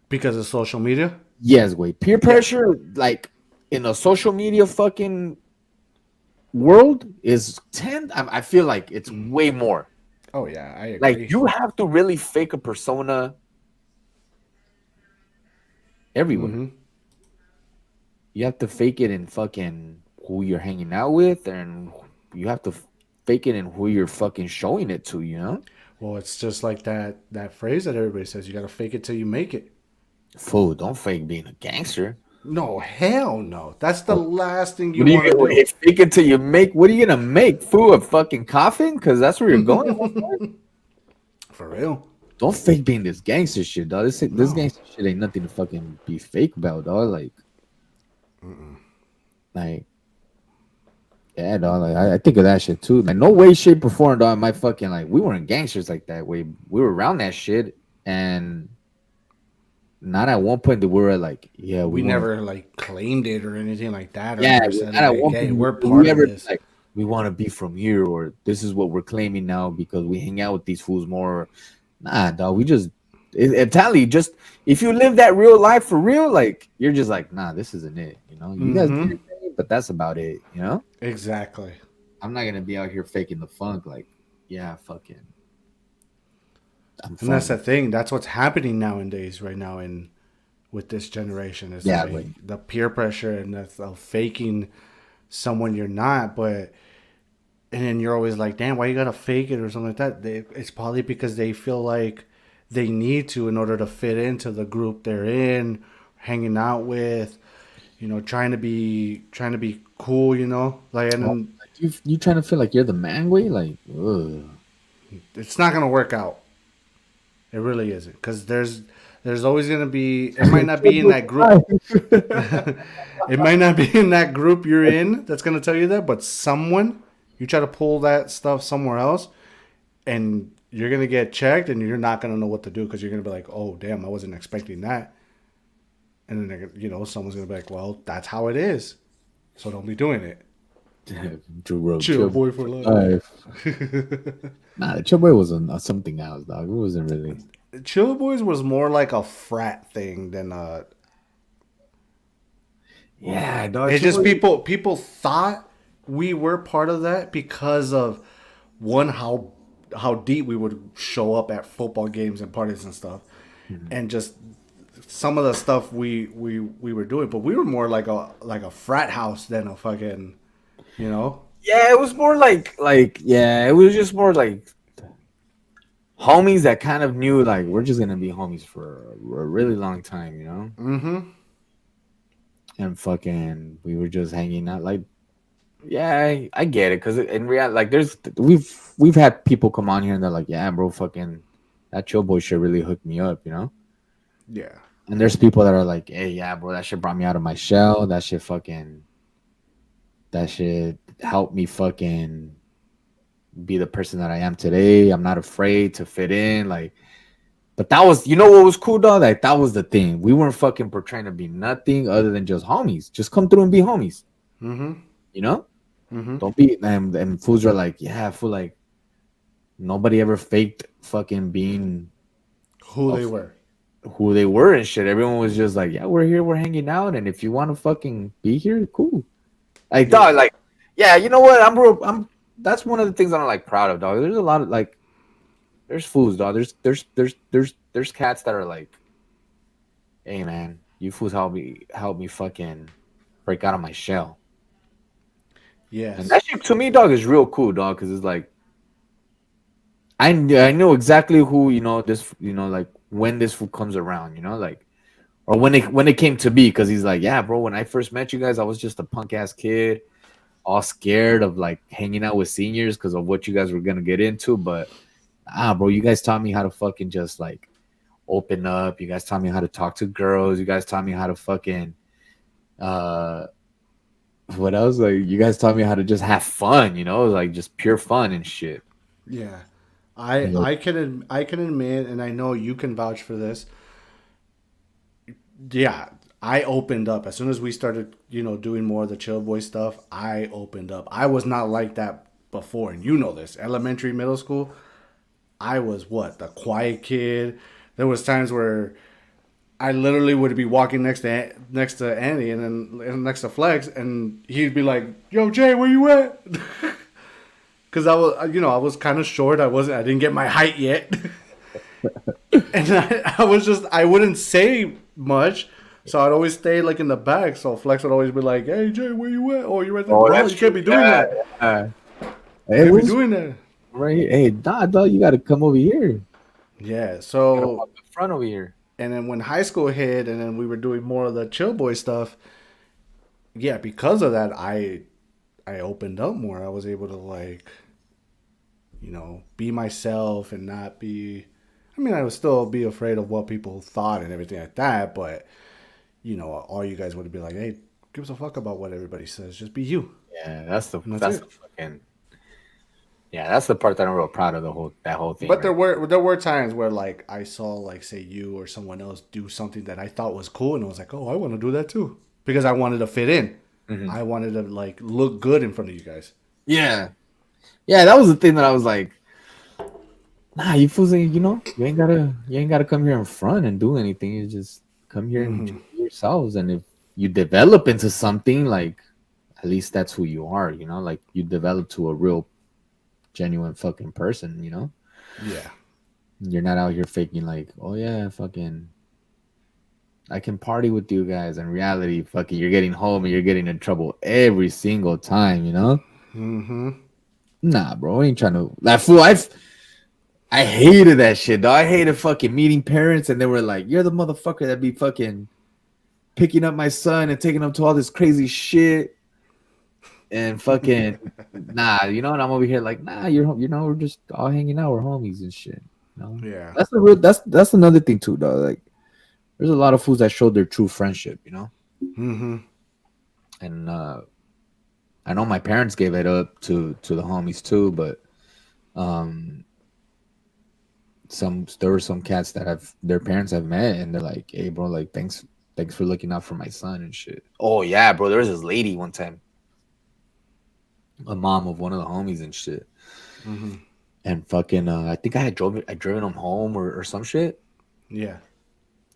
because of social media? Yes, wait. Peer Yeah. pressure, like in a social media fucking world, is 10. I feel like it's way more. Oh yeah, I Like agree. you have to really fake a persona everywhere. Mm-hmm. You have to fake it in fucking who you're hanging out with, and you have to fake it in who you're fucking showing it to. Well, it's just like that phrase that everybody says. You got to fake it till you make it. Fool, don't fake being a gangster. No, hell no. That's the What last thing you what are you want to gonna do. fake it till you make? What are you gonna make? Fool, a fucking coffin? Because that's where you're going. For real. Don't fake being this gangster shit, dog. This No. gangster shit ain't nothing to fucking be fake about, dog. Like, yeah, dog. Like, I think of that shit too. Like, no way, shape, or form, dog. My fucking like, we weren't gangsters like that way. We were around that shit, and not at one point that we were like, yeah, we We want to. never like claimed it or anything like that, or Yeah, never said not at like, one "Hey, point we're did part we of ever this." like, we want to be from here, or this is what we're claiming now because we hang out with these fools more. Nah, dog. We just Italian. Just if you live that real life for real, like you're just like, nah, this isn't it. You know, you guys do Mm-hmm. your thing, but that's about it. You know, Exactly. I'm not gonna be out here faking the funk. Like, yeah, fucking, I'm And that's the from. thing. That's what's happening nowadays, right now, in with this generation. It's Yeah, like but the peer pressure and the faking someone you're not, but and then you're always like, damn, why you gotta fake it or something like that? It's probably because they feel like they need to in order to fit into the group they're in, hanging out with, trying to be cool, like, and oh, then like you trying to feel like you're the man way, like, ugh. it's not gonna work out. It really isn't, because there's always gonna be. It might not be in that group. It might not be in that group you're in that's gonna tell you that, but someone you try to pull that stuff somewhere else, and you're gonna get checked, and you're not gonna know what to do because you're gonna be like, "Oh, damn, I wasn't expecting that," and then someone's gonna be like, "Well, that's how it is, so don't be doing it." True, bro. Chill, Chill boy, for life. life. Nah, the chill boy was something else, dog. It wasn't really. Chill Boys was more like a frat thing than a. Yeah, dog. It's Chill just boy. people thought we were part of that because of one, how deep we would show up at football games and parties and stuff, Mhm. and just some of the stuff we were doing. But we were more like a frat house than a fucking, you know. Yeah, it was more like yeah, it was just more like homies that kind of knew like we're just gonna be homies for a really long time, you know. Mm-hmm. And fucking, we were just hanging out. Like, yeah, I get it because in reality, like, we've had people come on here and they're like, yeah, bro, fucking that chill boy shit really hooked me up, you know. Yeah. And there's people that are like, hey, yeah, bro, that shit brought me out of my shell. That shit helped me fucking be the person that I am today. I'm not afraid to fit in. Like, but that was, you know what was cool, though? Like, that was the thing. We weren't fucking portraying to be nothing other than just homies. Just come through and be homies, Mm-hmm. you know? Mm-hmm. Don't be, and fools are like, yeah, fool, like, nobody ever faked fucking being Who they of were. who they were and shit. Everyone was just like, yeah, we're here, we're hanging out. And if you want to fucking be here, cool. Like, dog, Yeah. like, yeah, you know what? That's one of the things I'm like proud of, dog. There's a lot of like, there's fools, dog. There's cats that are like, hey, man, you fools help me fucking break out of my shell. And Yes. that shit to me, dog, is real cool, dog, because it's like, I know exactly who, this, like when this fool comes around, like, or when it came to be, because he's like, yeah, bro, when I first met you guys, I was just a punk ass kid, all scared of like hanging out with seniors because of what you guys were gonna get into. But bro, you guys taught me how to fucking just like open up. You guys taught me how to talk to girls. You guys taught me how to fucking uh what else? Like you guys taught me how to just have fun, like just pure fun and shit. Yeah. I And, like, I can I can admit, and I know you can vouch for this. Yeah, I opened up as soon as we started, doing more of the chill boy stuff. I opened up. I was not like that before, and you know this. Elementary, middle school, I was what, the quiet kid. There was times where I literally would be walking next to Andy, and next to Flex, and he'd be like, "Yo, Jay, where you at?" Because I was kind of short. I didn't get my height yet. And I was just, I wouldn't say much, so I'd always stay like in the back. So Flex would always be like, "Hey Jay, where you at? Oh, you're right there, oh, bro. that's You can't true. be doing Yeah, that. yeah. You Hey, can't be what's doing that." right here? Hey, dog, you gotta come over here. Yeah. You gotta So, walk up front over here. and then when high school hit, and then we were doing more of the chill boy stuff. Yeah, because of that, I opened up more. I was able to, like, be myself and not be. I mean, I would still be afraid of what people thought and everything like that, but all you guys would be like, "Hey, give us a fuck about what everybody says. Just be you," Yeah, that's the and that's that's the it. fucking yeah, that's the part that I'm real proud of that whole thing, But there right? were there were times where, like, I saw, like, say you or someone else do something that I thought was cool, and I was like, "Oh, I want to do that too," because I wanted to fit in. Hmm. I wanted to, like, look good in front of you guys. Yeah, yeah, that was the thing that I was like, nah, you fools ain't, you ain't gotta come here in front and do anything. You just come here and Mm-hmm. just be yourselves. And if you develop into something, like at least that's who you are, like you develop to a real, genuine fucking person. Yeah. You're not out here faking like, oh yeah, fucking, I can party with you guys. In reality, fucking, you're getting home and you're getting in trouble every single time. Mm-hmm. Nah, bro, I ain't trying to. That fool, I hated that shit, dog. I hated fucking meeting parents, and they were like, "You're the motherfucker that be fucking picking up my son and taking him to all this crazy shit." And fucking, nah, and I'm over here like, nah, we're just all hanging out, we're homies and shit. Yeah. That's another thing too, dog. Like, there's a lot of fools that showed their true friendship. Mm-hmm. And I know my parents gave it up to the homies too, but um, there were some cats that have their parents have met, and they're like, "Hey, bro, like, thanks for looking out for my son and shit." Oh yeah, bro, there was this lady one time, a mom of one of the homies and shit, Mm-hmm. and fucking, I think I driven him home or some shit, Yeah.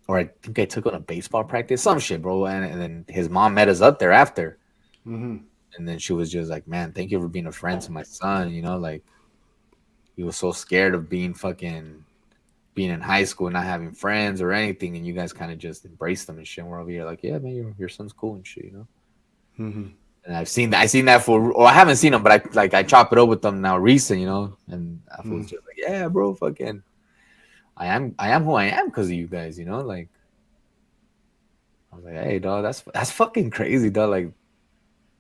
or I think I took on a baseball practice, some shit, bro, and then his mom met us up there after, Mm-hmm. and then she was just like, "Man, thank you for being a friend to my son," like he was so scared of being in high school, not having friends or anything, and you guys kind of just embraced them and shit. We're over here like, yeah, man, your son's cool and shit. Mm-hmm. And I seen that or I haven't seen him, but I chop it up with them now recent. And I was just like, yeah, bro, fucking, I am who I am because of you guys. Like I was like, hey, dog, that's fucking crazy, dog. Like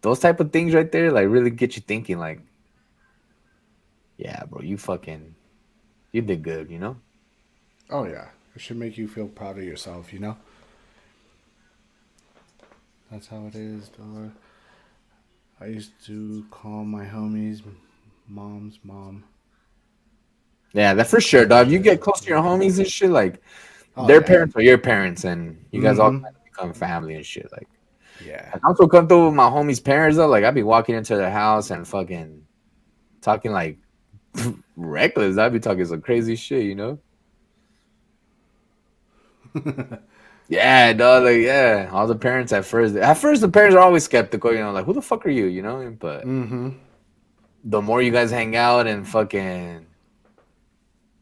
those type of things right there, like really get you thinking, like, yeah, bro, you did good. Oh yeah. It should make you feel proud of yourself. That's how it is, dog. I used to call my homies mom's mom. Yeah, that for sure, dog. If you get close to your homies and shit, like Oh their yeah. parents are your parents, and you guys all Mm-hmm. kind of become family and shit. Like, Yeah. I also come through with my homies' parents though. Like, I'd be walking into their house and fucking talking like reckless. I'd be talking some crazy shit. Yeah, dog. Like, yeah, all the parents at first the parents are always skeptical. Like, who the fuck are you? But Mm-hmm. the more you guys hang out and fucking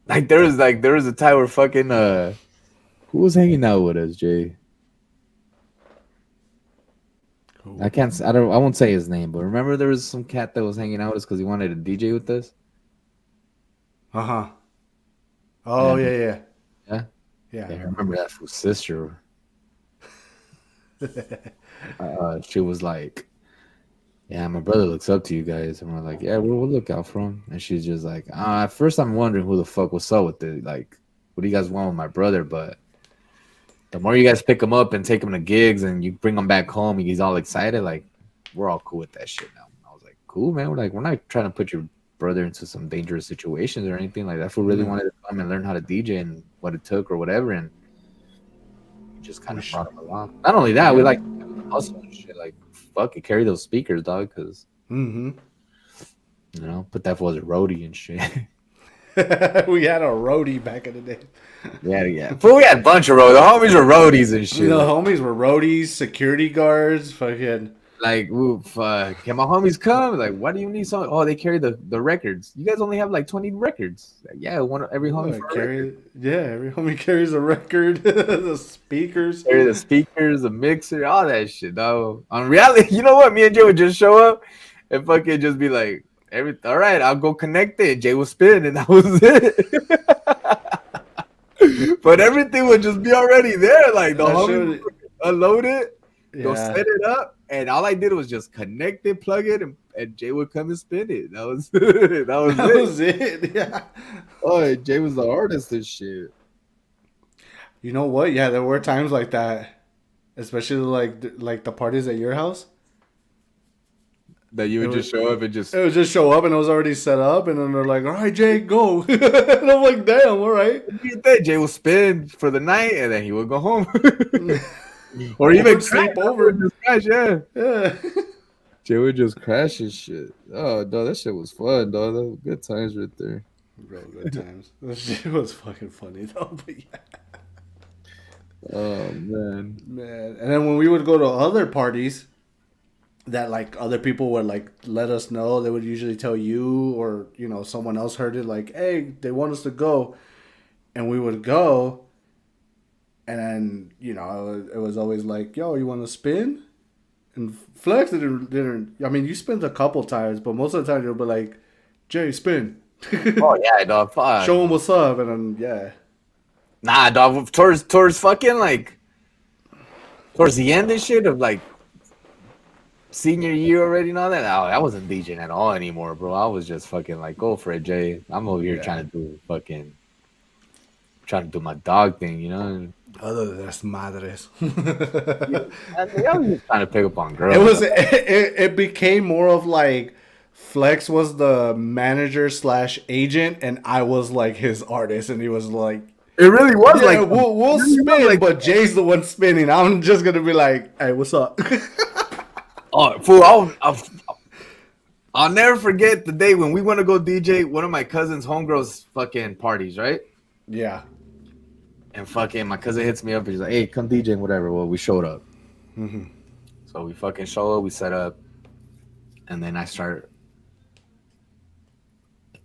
like, there was a time where fucking who was hanging out with us, Jay? Cool. I won't say his name, but remember there was some cat that was hanging out with us because he wanted to DJ with us, Uh-huh. Oh and yeah, yeah. yeah, Yeah, I yeah, I remember remember. that for sister. She was like, "Yeah, my brother looks up to you guys," and we're like, "Yeah, we'll look out for him." And she's just like, "At first, I'm wondering who the fuck was up with it. Like, what do you guys want with my brother?" But the more you guys pick him up and take him to gigs and you bring him back home, he's all excited. Like, we're all cool with that shit now. I was like, "Cool, man. We're not trying to put your brother into some dangerous situations or anything like that. If we really No. wanted to come and learn how to DJ and what it took or whatever, and we just kind We of sh- brought him along. Not only that, we yeah. like hustle and shit. Like, fuck it, carry those speakers, dog, because Mm-hmm. put that for as a roadie and shit. We had a roadie back in the day. Yeah, yeah. But we had a bunch of roadies. The homies were roadies and shit. The homies were roadies, security guards, fucking. Ooh, fuck. Can my homies come? Like, why do you need so? Oh, they carry the records. You guys only have like 20 records. Like, yeah, every homie for a record. Every homie carries a record, the speakers. Carry the speakers, the mixer, all that shit. No, on reality, you know what? Me and Jay would just show up and fucking just be like, all right, I'll go connect it. Jay will spin, and that was it. But everything would just be already there. Like the That homie would should, unload it, go yeah. set it up, and all I did was just connect it, plug it, and Jay would come and spin it. That was that was That it. was it. Yeah. Oh, Jay was the artist and shit. You know what? Yeah, there were times like that, especially like the parties at your house. That you It would would just show up and it just would just show up and it was already set up, and then they're like, "All right, Jay, go." And I'm like, "Damn, all right." do that. Jay would spin for the night, and then he would go home, or Or even crash. sleep I would over. just crash. Yeah, Yeah. Jay would just crash his shit. Oh, no, that shit was fun, dog. That was good times right there. Real good times. This shit was fucking funny though, but yeah, Oh man. man. And then when we would go to other parties, that like other people would like let us know, they would usually tell you or someone else heard it like, hey, they want us to go, and we would go, and then it was always like, yo, you want to spin? And Flex didn't. I mean, you spent a couple times, but most of the time you'll be like, Jay, spin. Oh yeah, dog. Fuck. Show them what's up, and then yeah. Nah, dog. Towards fucking like towards the end and shit of like senior year already and all that. I wasn't DJing at all anymore, bro. I was just fucking like, go for it, Jay. I'm over here trying to do my dog thing, you know. Other than madres. I was just trying to pick up on girls. It became more of like Flex was the manager slash agent, and I was like his artist, and he was like, it really was yeah, like we'll spin, but Jay's the one spinning. I'm just gonna be like, hey, what's up? oh, fool! I'll never forget the day when we went to go DJ one of my cousin's homegirls fucking parties, right? Yeah. And fucking my cousin hits me up and she's like, hey, come DJ and whatever. Well, we showed up. Mm-hmm. So we fucking show up, we set up, and then I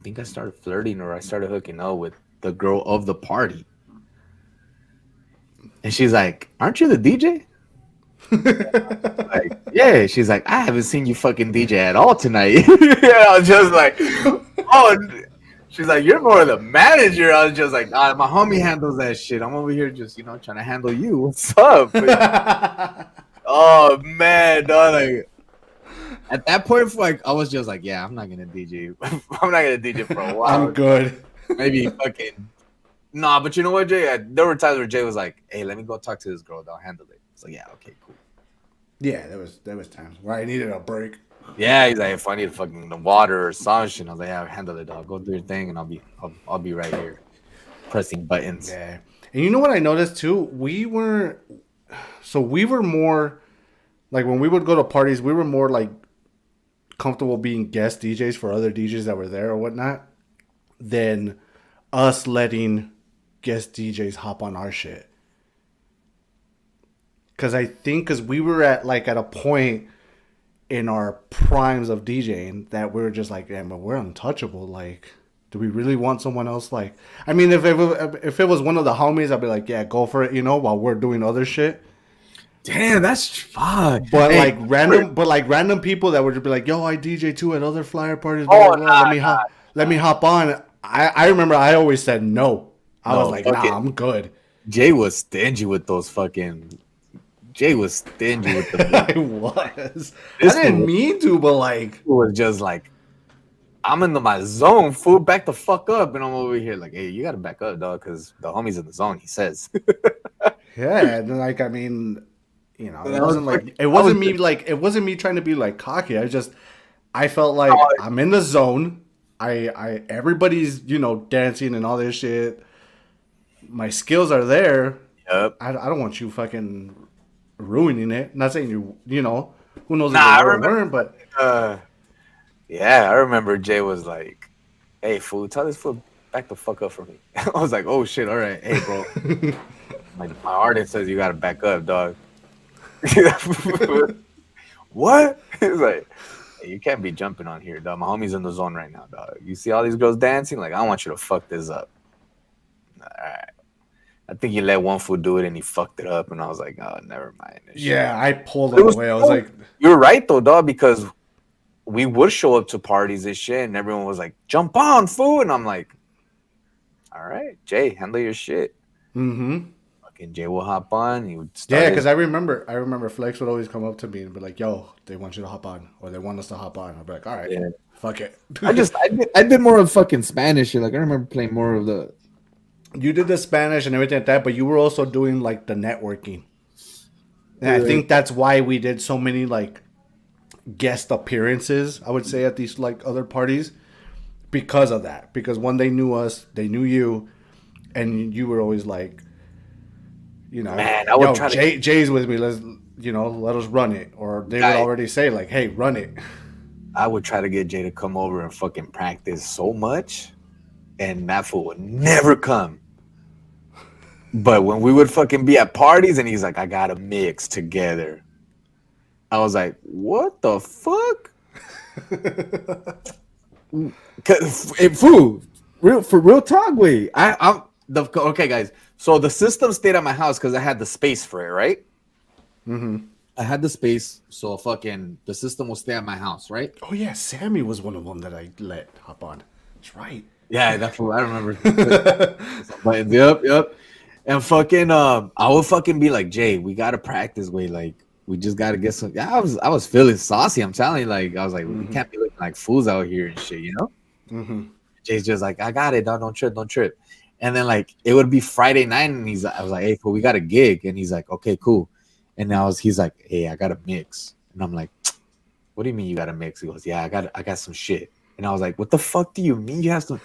think I started flirting or I started hooking up with the girl of the party. And she's like, aren't you the DJ? Like, yeah. She's like, I haven't seen you fucking DJ at all tonight. I was just like, oh. She's like, you're more of the manager. I was just like, my homie handles that shit. I'm over here just, trying to handle you. What's up? Oh, man, dog. Like, at that point, like, I was just like, yeah, I'm not going to DJ. I'm not going to DJ for a while. I'm good. Maybe fucking. Nah, but you know what, Jay? There were times where Jay was like, hey, let me go talk to this girl. I'll handle it. It's like, yeah, okay, cool. Yeah, there was times where I needed a break. Yeah, he's like, if I need fucking the water or something, I was like, yeah, handle it, dog. Go do your thing, and I'll be right here, pressing buttons. Yeah, and you know what I noticed too? We were more like when we would go to parties, we were more like comfortable being guest DJs for other DJs that were there or whatnot, than us letting guest DJs hop on our shit. Because I think we were at a point in our primes of DJing that we were just like, damn, but we're untouchable. Like, do we really want someone else? Like, I mean, if it was one of the homies, I'd be like, yeah, go for it, while we're doing other shit. Damn, that's fuck. But hey, random people that would just be like, yo, I DJ too at other flyer parties. Oh, let me hop on. I remember I always said no. I was like, nah, I'm good. Jay was stingy with those fucking. Jay was stingy with the. I was. I didn't mean to, but like, it was just like, I'm in my zone, fool. Back the fuck up, and I'm over here like, hey, you gotta back up, dog, because the homie's in the zone. He says. Yeah, and like, I mean, it wasn't like it wasn't me trying to be like cocky. I felt like I'm in the zone. I everybody's dancing and all this shit. My skills are there. Yep. I don't want you fucking ruining it. Not saying who knows if I they remember, weren't, but yeah, I remember Jay was like, "Hey, fool, tell this fool back the fuck up for me." I was like, "Oh shit, all right, hey, bro." My artist says you gotta back up, dog. What? He's like, hey, you can't be jumping on here, dog. My homie's in the zone right now, dog. You see all these girls dancing? Like, I don't want you to fuck this up. All right. I think you let one fool do it and he fucked it up, and I was like, oh, never mind. Yeah, I pulled him away. I was like, you're right though, dog, because we would show up to parties and shit, and everyone was like, jump on, fool, and I'm like, all right, Jay, handle your shit. Mm-hmm. Fucking Jay will hop on. He would start. Yeah, because I remember Flex would always come up to me and be like, yo, they want you to hop on, or they want us to hop on. I'd be like, all right, yeah. Fuck it. I did more of fucking Spanish shit. Like I remember playing more of the. You did the Spanish and everything like that, but you were also doing like the networking. And I think that's why we did so many like guest appearances, I would say, at these like other parties, because of that. Because when they knew us, they knew you, and you were always like, man, I would try Jay's with me. Let's let us run it, or they would Guys, already say like, hey, run it. I would try to get Jay to come over and fucking practice so much, and that fool would never come. But when we would fucking be at parties, and he's like, "I gotta mix together," I was like, "What the fuck?" Fool, real talk. Wait, okay, guys. So the system stayed at my house because I had the space for it, right? Mm-hmm. I had the space, so fucking the system will stay at my house, right? Oh yeah, Sammy was one of them that I let hop on. That's right. Yeah, that's what I remember. Some buttons. Yep, yep. And fucking I would fucking be like, Jay, we gotta practice. Wait, like we just gotta get some. Yeah, I was feeling saucy. I'm telling you, like I was like, we Mm-hmm. can't be looking like fools out here and shit, you know. Mm-hmm. Jay's just like, I got it, dog. Don't trip, don't trip. And then like it would be Friday night, and I was like, hey, cool, we got a gig, and he's like, okay, cool. And he's like, hey, I got a mix, and I'm like, what do you mean you got a mix? He goes, yeah, I got some shit. And I was like, what the fuck do you mean you have some?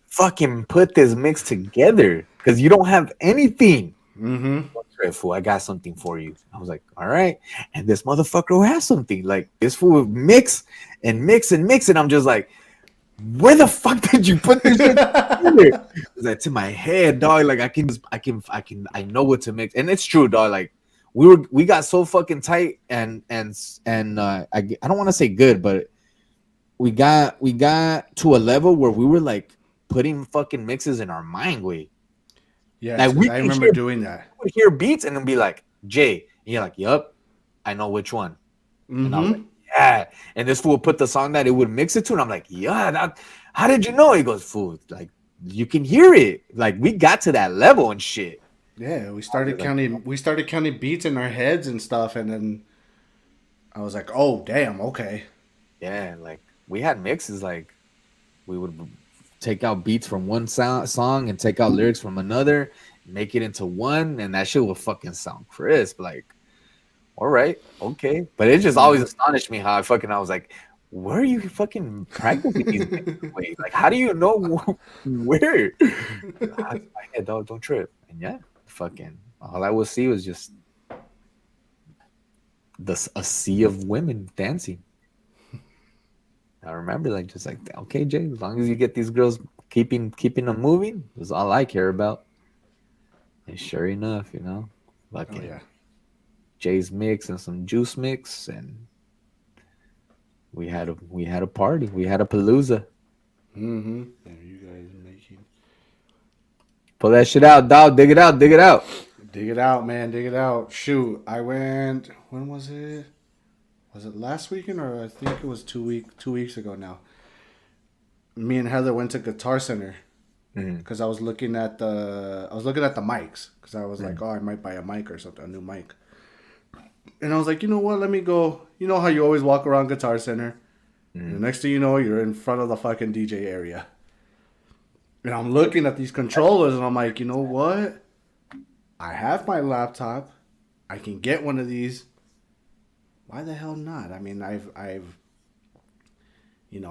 Fucking put this mix together because you don't have anything. Mm-hmm. Fool, I got something for you. I was like, all right. And this motherfucker has something. Like this fool would mix and mix and mix. And I'm just like, where the fuck did you put this shit together? That's in my head, dog. Like I know what to mix. And it's true, dog. Like we got so fucking tight I don't want to say good, but we got to a level where we were like putting fucking mixes in our mind way. Yes, Like because I remember doing that. we hear beats and then be like, Jay, and you're like, yup, I know which one. And I was like, Mm-hmm. yeah. And this fool would put the song that it would mix it to, and I'm like, yeah, how did you know? He goes, fool, like you can hear it. Like we got to that level and shit. Yeah, we I was started like, counting. We started counting beats in our heads and stuff, and then I was like, "Oh, damn, okay." yeah, like we had mixes like we would take out beats from one song and take out lyrics from another, make it into one, and that shit will fucking sound crisp. Like, all right, okay. But it just always Mm-hmm. astonished me how I was like, where are you fucking practicing these mixes? Wait, like, how do you know where? Ah, it's in my head, dog, don't trip. And yeah, fucking all I would see was just a sea of women dancing. I remember like just like okay, Jay, as long as you get these girls keeping them moving, that's all I care about. And sure enough, Oh yeah. fucking Jay's mix and some juice mix, and we had a party, we had a palooza. Mm-hmm. Yeah, you guys making Pull that shit out, dog. Dig it out, dig it out. dig it out, man. Dig it out. Shoot, I went. When was it? Was it last weekend or I think it was 2 weeks ago now. Me and Heather went to Guitar Center Mm, because I was looking at the mics because I was like, oh, I might buy a mic or something, a new mic. And I was like, you know what? Let me go. You know how you always walk around Guitar Center, and the mm. next thing you know, you're in front of the fucking DJ area. And I'm looking at these controllers, and I'm like, you know what? I have my laptop. I can get one of these. Why the hell not? I mean, I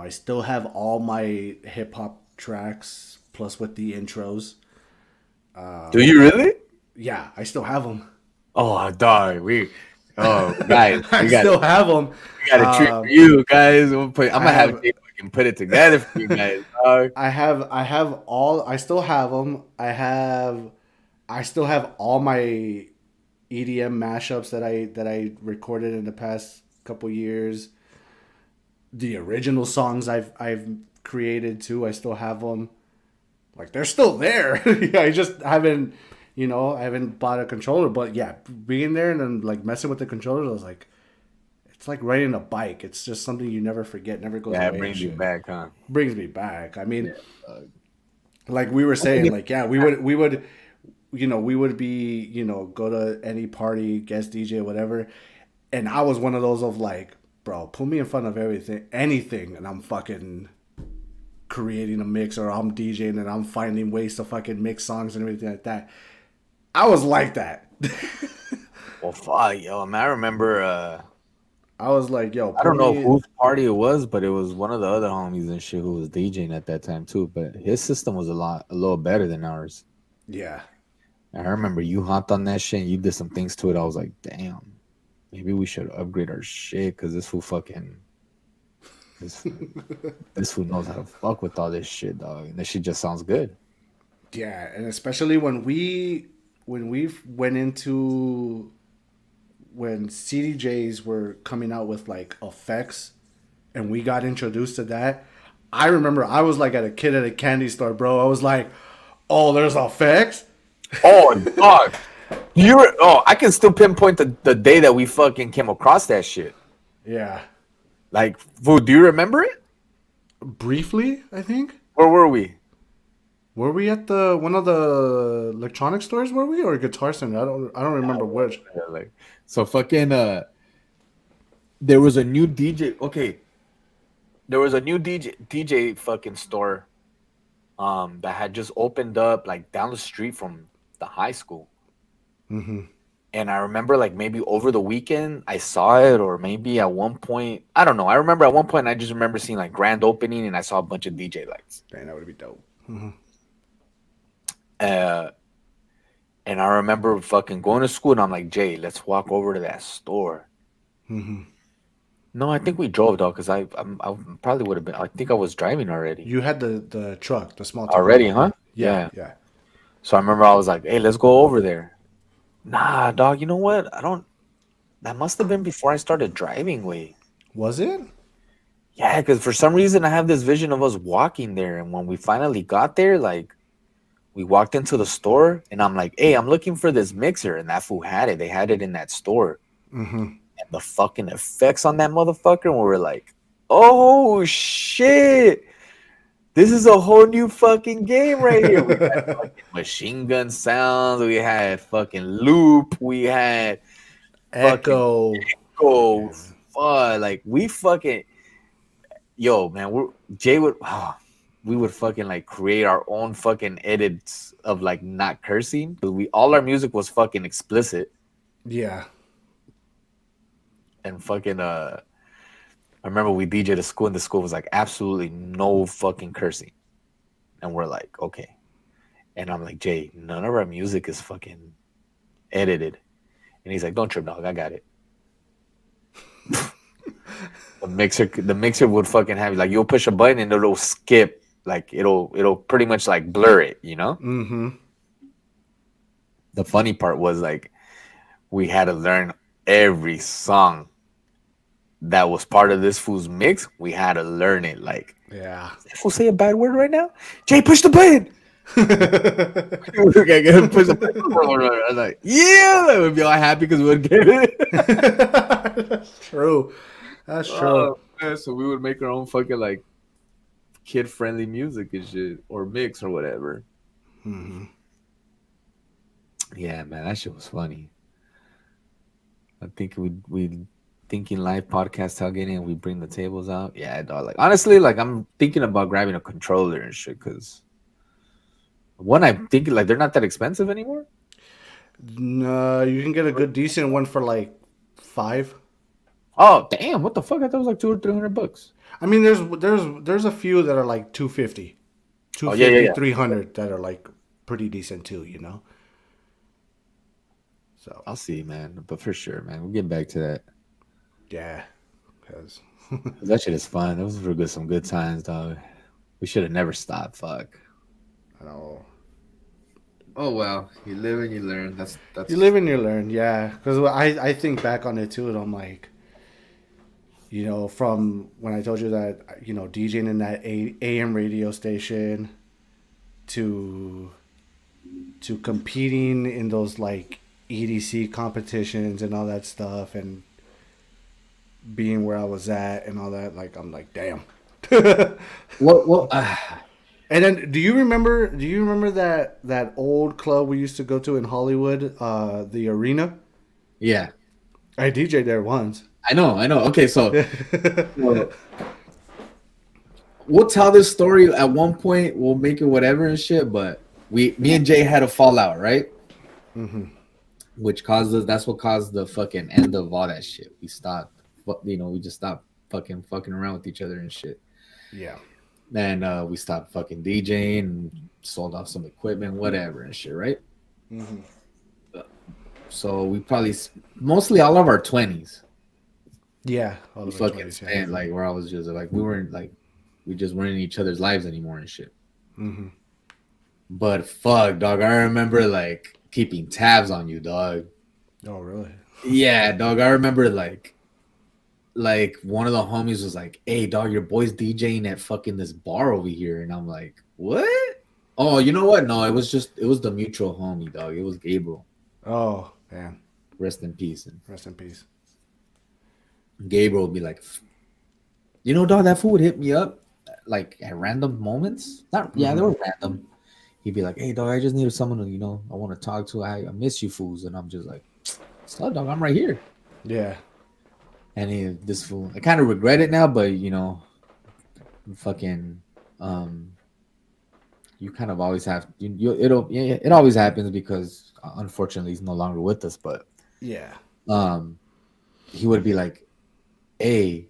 still have all my hip hop tracks plus with the intros. Do you really? Yeah, I still have them. Oh, dog, guys, I still have them. we got a treat for you guys. I'm I gonna have have, Jay fucking put it together for you guys, dog. I have all. I still have them. I still have all my EDM mashups that I recorded in the past couple years. The original songs I've created too. I still have them. Like they're still there. I just I haven't bought a controller. But yeah, being there and then like messing with the controllers, I was like, it's like riding a bike. It's just something you never forget, never goes Yeah, it away and brings you shit. back, huh? Brings me back. I Yeah. mean, like we were saying, like yeah, we would be go to any party, guest DJ, whatever, and I was one of those of like, bro, put me in front of anything, and I'm fucking creating a mix, or I'm DJing and I'm finding ways to fucking mix songs and everything like that. I was like that. Well, fuck, yo, man, I remember. I was like, yo, I put don't know me. whose party it was, but it was one of the other homies and shit who was DJing at that time too. But his system was a little better than ours. Yeah. I remember you hopped on that shit and you did some things to it. I was like, damn, maybe we should upgrade our shit because this this fool knows how to fuck with all this shit, dog. And this shit just sounds good. Yeah, and especially when we went into when CDJs were coming out with like effects, and we got introduced to that. I remember I was like at a kid at a candy store, bro. I was like, "Oh, there's effects." Oh, dog. I can still pinpoint the day that we fucking came across that shit. Yeah, Like, fool, do you remember it? briefly, I think. Where were we? Were we at the one of the electronic stores? Were we or Guitar Center? I don't remember which. Yeah, like, so fucking there was a new DJ. Okay, there was a new DJ fucking store that had just opened up like down the street from the high school. And I remember like maybe over the weekend I saw it, or maybe at one point, I don't know. I remember at one point I just remember seeing like grand opening and I saw a bunch of DJ lights. Dang, that would be dope. Uh and I remember fucking going to school and I'm like, Jay, let's walk over to that store. No, I think we drove, dog, because I probably would have been. I think I was driving already. You had the truck, the small truck. Already, huh? Yeah, Yeah. yeah. So I remember I was like, hey, let's go over there. Nah, dog, you know what? I don't. That must have been before I started driving, way. Was it? Yeah, because for some reason I have this vision of us walking there. And when we finally got there, like, we walked into the store and I'm like, hey, I'm looking for this mixer. And that fool had it. They had it in that store. And the fucking effects on that motherfucker, and we were like, oh shit, this is a whole new fucking game right here. We had fucking machine gun sounds, we had fucking loop, we had fucking Echo. echo. Fuck, like we fucking, yo man, Jay would we would fucking like create our own fucking edits of like not cursing. We all our music was fucking explicit. Yeah. And fucking I remember we DJ'd at school and the school was like absolutely no fucking cursing. And we're like, okay. And I'm like, Jay, none of our music is fucking edited. And he's like, don't trip, dog, I got it. the mixer would fucking have like you'll push a button and it'll skip. Like it'll pretty much like blur it, you know? The funny part was like we had to learn every song that was part of this fool's mix. We had to learn it. Like, Yeah. if we'll say a bad word right now, Jay, push the button. Okay, push the button. I'm like, yeah, I would be all happy because we would get it. That's true. That's true. Man, so we would make our own fucking like kid-friendly music and shit, or mix or whatever. Yeah, man, that shit was funny. I think we thinking live podcast tailgating and we bring the tables out. Yeah, dog. Like honestly, like I'm thinking about grabbing a controller and shit because one, I'm thinking like they're not that expensive anymore. No, you can get a good decent one for like $5. Oh damn! What the fuck? I thought it was like $200 or $300. I mean, there's a few that are like 250, Oh yeah. 300 that are like pretty decent too. You know. So I'll see, man. But for sure, man, we'll get back to that. yeah, because 'Cause that shit is fun. Those were good, some good times, dog. We should have never stopped. Fuck. I know. Oh well, you live and you learn. That's You live and you learn, yeah. Because I think back on it too, and I'm like, you know, from when I told you that, you know, DJing in that AM radio station to competing in those like EDC competitions and all that stuff, and being where I was at and all that, like I'm like, damn. Well, And then, do you remember? Do you remember that old club we used to go to in Hollywood, the Arena? yeah. I DJ'd there once. I know. Okay, so well, we'll tell this story at one point. We'll make it whatever and shit. But me and Jay had a fallout, right? Which caused us. That's what caused the fucking end of all that shit. We stopped. We just stopped fucking around with each other and shit. Yeah. And we stopped fucking DJing and sold off some equipment, whatever and shit, right? Mm-hmm. So we probably mostly all of our 20s. Yeah, all We of our fucking 20s. Yeah. spent like where I was just like we weren't like we just weren't in each other's lives anymore and shit. Mm-hmm. But fuck, dog, I remember like keeping tabs on you, dog. Oh, really? Yeah, dog, I remember like one of the homies was like, "Hey, dog, your boy's DJing at fucking this bar over here," and I'm like, "What?" Oh, you know what? No, it was the mutual homie, dog. It was Gabriel. Oh, man. Rest in peace. And Rest in peace. Gabriel would be like, "You know, dog, that fool would hit me up like at random moments. Not yeah, they Mm-hmm. were random. He'd be like, "Hey, dog, I just needed someone to I want to talk to. I miss you fools," and I'm just like, "So, dog, I'm right here." Yeah. And this fool, I kind of regret it now, but fucking um you kind of always have it always happens because unfortunately he's no longer with us, but Yeah. um he would be like, hey,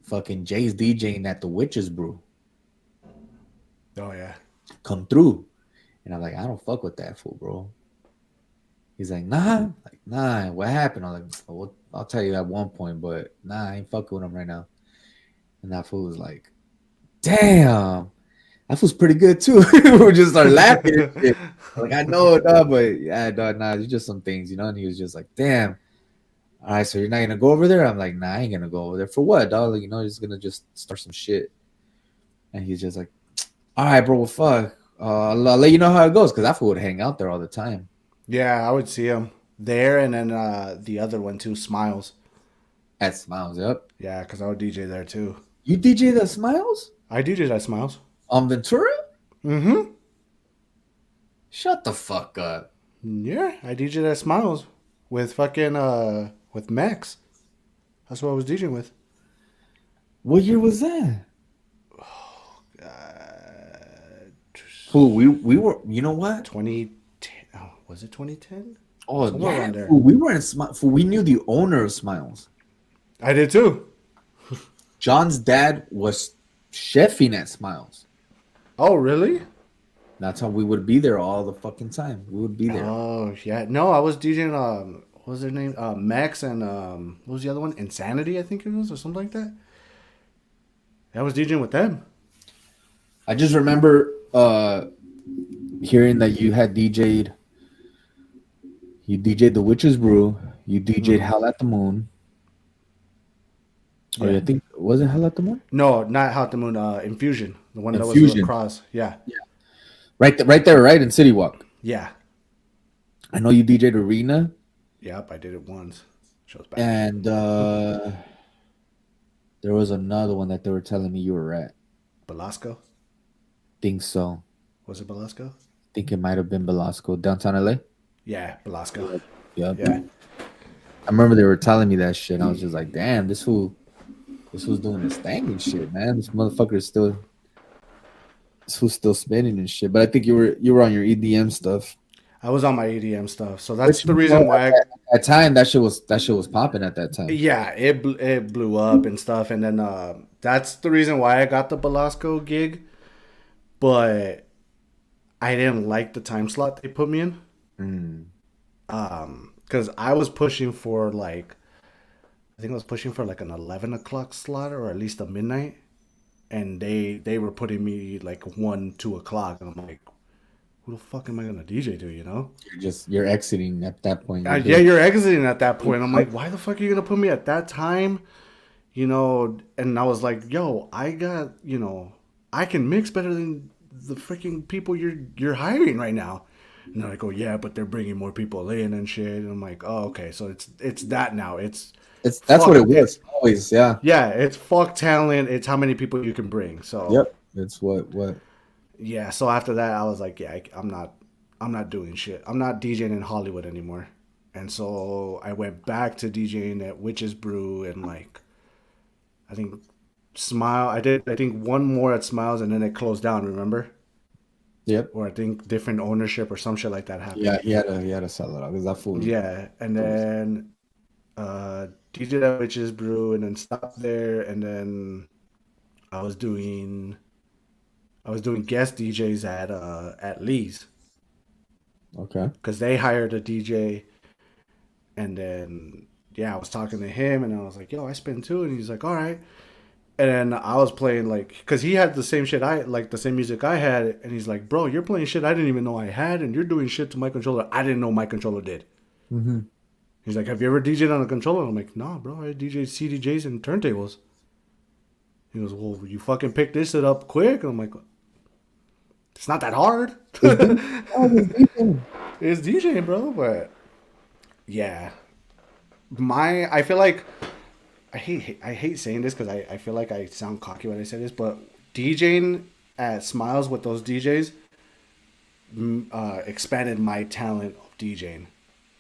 fucking Jay's DJing at the Witches Brew, Oh, yeah. come through. And I'm like, I don't fuck with that fool, bro. He's like nah, what happened? I'm like, well, I'll tell you at one point, but nah, I ain't fucking with him right now. And that fool was like, damn, that fool's pretty good too. We would just start laughing and shit. Like, I know it, dog, but yeah, dog, nah, it's just some things, And he was just like, damn. All right, so you're not gonna go over there? I'm like, nah, I ain't gonna go over there. For what, dog? Like, he's gonna just start some shit. And he's just like, all right, bro, well, fuck. I'll let you know how it goes, because that fool would hang out there all the time. Yeah, I would see him there, and then the other one too, Smiles. At Smiles, yep. Yeah, because I would DJ there too. You DJ the Smiles I DJed at Smiles. on Ventura? Mm-hmm. Shut the fuck up. Yeah, I DJed at Smiles with fucking with Max. That's what I was DJing with. What year was that? Uh, Fool, we were. You know what? 2010. Oh, was it 2010? Oh Somewhere yeah, around there. fool, we were in Smiles. Fool, we knew the owner of Smiles. I did too. John's dad was chefing at Smiles. Oh, really? That's how we would be there all the fucking time. We would be there. Oh, yeah. No, I was DJing. What was their name? Max and what was the other one? Insanity, I think it was, or something like that. I was DJing with them. I just remember hearing that you DJ'd the Witch's Brew, you DJ'd Hmm. Hell at the Moon. Or Yeah. I think was it Hell at the Moon? No, not Hot the Moon. Infusion, the one that was Infusion. across. Yeah. Right there, right in City Walk. Yeah. I know you DJ'd Arena Yep. I did it once. Shows back. and there was another one that they were telling me you were at. Belasco. Think so. Was it Belasco? Think it might have been Velasco, downtown LA. Yeah, Belasco. Yep. Yeah. I remember they were telling me that shit. And I was just like, damn, this was doing his thing and shit, man. This was still spinning and shit. But I think you were on your EDM stuff. I was on my EDM stuff, so that's Which the reason why. at time that shit was popping at that time. Yeah, it blew up and stuff, and then that's the reason why I got the Belasco gig. But I didn't like the time slot they put me in. Mm. Because I was pushing for like, I think I was pushing for like an 11 o'clock slot or at least a midnight, and they were putting me like 1, 2 o'clock, and I'm like, who the fuck am I gonna DJ to? You know? You're exiting at that point. Yeah, you're exiting at that point. I'm like, why the fuck are you gonna put me at that time? You know? And I was like, yo, I got, I can mix better than the freaking people you're hiring right now. And they're like, oh yeah, but they're bringing more people in and shit. And I'm like, oh okay, so it's that now. It's That's what fuck. it was always. Yeah. Yeah, it's fuck talent. It's how many people you can bring. So Yep. That's what. yeah. So after that, I was like, yeah, I'm not doing shit. I'm not DJing in Hollywood anymore. And so I went back to DJing at Witch's Brew and like, I think Smile. I think one more at Smiles and then it closed down. Remember? Yep. Or I think different ownership or some shit like that happened. Yeah, he had to sell it out because that fool. Yeah, and then DJ at Witch's Brew, and then stopped there, and then I was doing guest DJs at Lee's. Okay. because they hired a DJ, and then yeah, I was talking to him, and I was like, "Yo, I spin too," and he's like, "All right." And then I was playing like, because he had the same shit I like, the same music I had, and he's like, "Bro, you're playing shit I didn't even know I had, and you're doing shit to my controller I didn't know my controller did." Mm-hmm. He's like, "Have you ever DJed on a controller?" I'm like, "Nah, bro, I DJed CDJs and turntables." He goes, "Well, you fucking picked this shit up quick." And I'm like, "It's not that hard." It's deep. Oh, it's deep. It's DJing, bro, but yeah, I feel like I hate saying this because I feel like I sound cocky when I say this, but DJing at Smiles with those DJs expanded my talent of DJing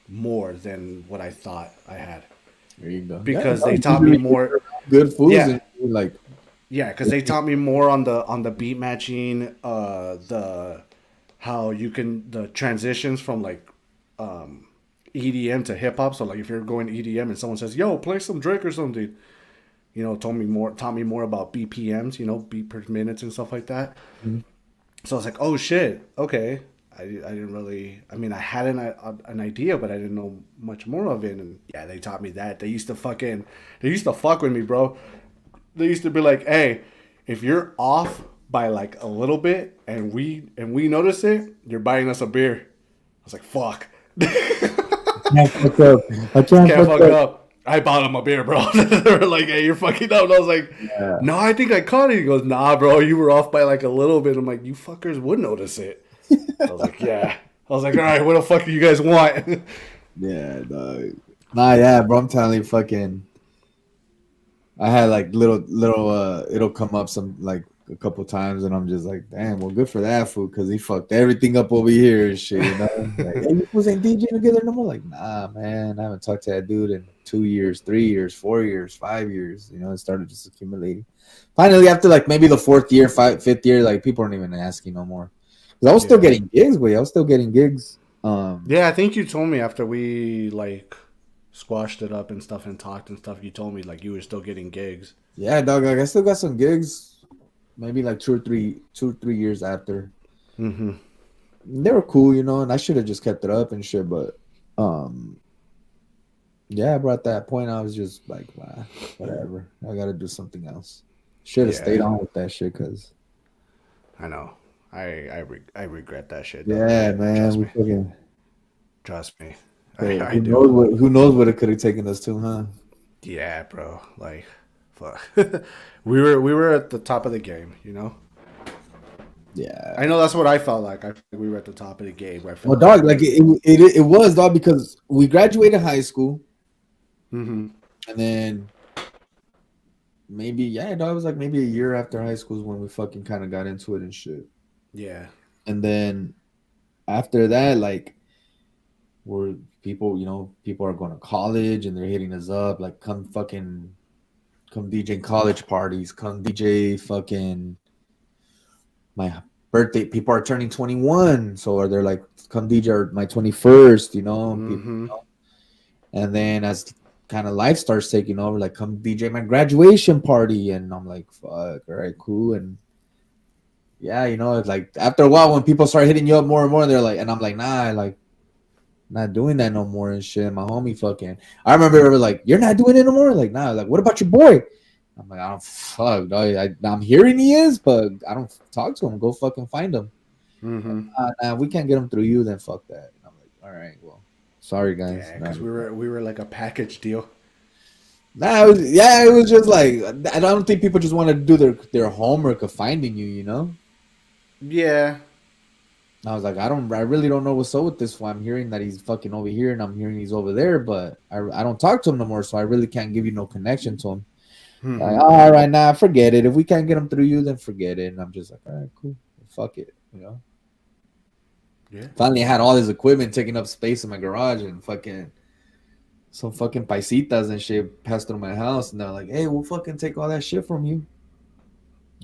more than what I thought I had There you go. Yeah, because no, they taught me usually more. good foods Yeah, and like yeah, because they taught me more on the beat matching, the how you can the transitions from like EDM to hip hop. So like if you're going EDM and someone says, "Yo, play some Drake or something," taught me more about BPMs, beat per minutes and stuff like that. Mhm. So I was like, oh shit, okay. I didn't really. I mean, I had an idea, but I didn't know much more of it. And yeah, they taught me that. They used to fuck with me, bro. They used to be like, hey, if you're off by like a little bit and we notice it, you're buying us a beer. I was like, fuck. can't fuck up. I can't Can't fuck fuck up. up. I bought him a beer, bro. They were like, hey, you're fucking up. And I was like, Yeah. no, I think I caught it. He goes, nah, bro, you were off by like a little bit. I'm like, you fuckers would notice it. I was like, yeah. I was like, all right, what the fuck do you guys want? Yeah, dog. Nah, yeah, bro. I'm telling you, fucking. I had like little. It'll come up some like a couple times, and I'm just like, damn. Well, good for that fool, because he fucked everything up over here and shit. You know, like, hey, you fools ain't DJing together no more. Like, nah, man. I haven't talked to that dude in 2 years, 3 years, 4 years, 5 years. You know, it started just accumulating. Finally, after like maybe the fourth year, fifth year, like people aren't even asking no more. Because I was still Yeah. getting gigs, but I was still getting gigs. Yeah, I think you told me after we like squashed it up and stuff and talked and stuff, you told me like you were still getting gigs. Yeah, dog. Like I still got some gigs. Maybe like 2 or 3 years after. Mm-hmm. They were cool, you know, and I should have just kept it up and shit. But um, yeah, bro. At that point, I was just like, wow, whatever. I got to do something else. Should have stayed Yeah, on with that shit, cause I know. I regret that shit, dog. yeah, man, Trust we me. fucking. Trust me. I Who do. knows what it could have taken us to, huh? Yeah, bro. Like, fuck. We were at the top of the game. I Yeah. know that's what I felt like. I felt like we were at the top of the game. I Well, felt like dog, we like were. it was dog because we graduated high school Mm-hmm. and then maybe yeah, dog, it was like maybe a year after high school is when we fucking kind of got into it and shit. Yeah. And then after that, like we're people, people are going to college and they're hitting us up like come DJ college parties, come DJ fucking my birthday. People are turning 21, so are they're like come DJ my 21st, people, Mm-hmm. and then as kind of life starts taking over, like come DJ my graduation party, and I'm like, fuck, all right, cool, and yeah, it's like after a while when people start hitting you up more and more, they're like, and I'm like, nah, like not doing that no more and shit. My homie fucking, I remember they were like, you're not doing it no more. Like, nah, like what about your boy? I'm like, I don't fuck. Dog. I'm hearing he is, but I don't talk to him. Go fucking find him. Mm-hmm. Nah, we can't get him through you. Then fuck that. And I'm like, all right, well, sorry guys. Yeah, Nah, because we were like a package deal. it was just like I don't think people just want to do their homework of finding you. Yeah. I was like, I really don't know what's up with this one. I'm hearing that he's fucking over here, and I'm hearing he's over there, but I don't talk to him no more, so I really can't give you no connection to him. Like, Mm-hmm. all right, nah, forget it. If we can't get him through you, then forget it. And I'm just like, all right, cool, fuck it. Yeah. Finally, I had all his equipment taking up space in my garage, and fucking some fucking paisitas and shit passed through my house, and they're like, hey, we'll fucking take all that shit from you.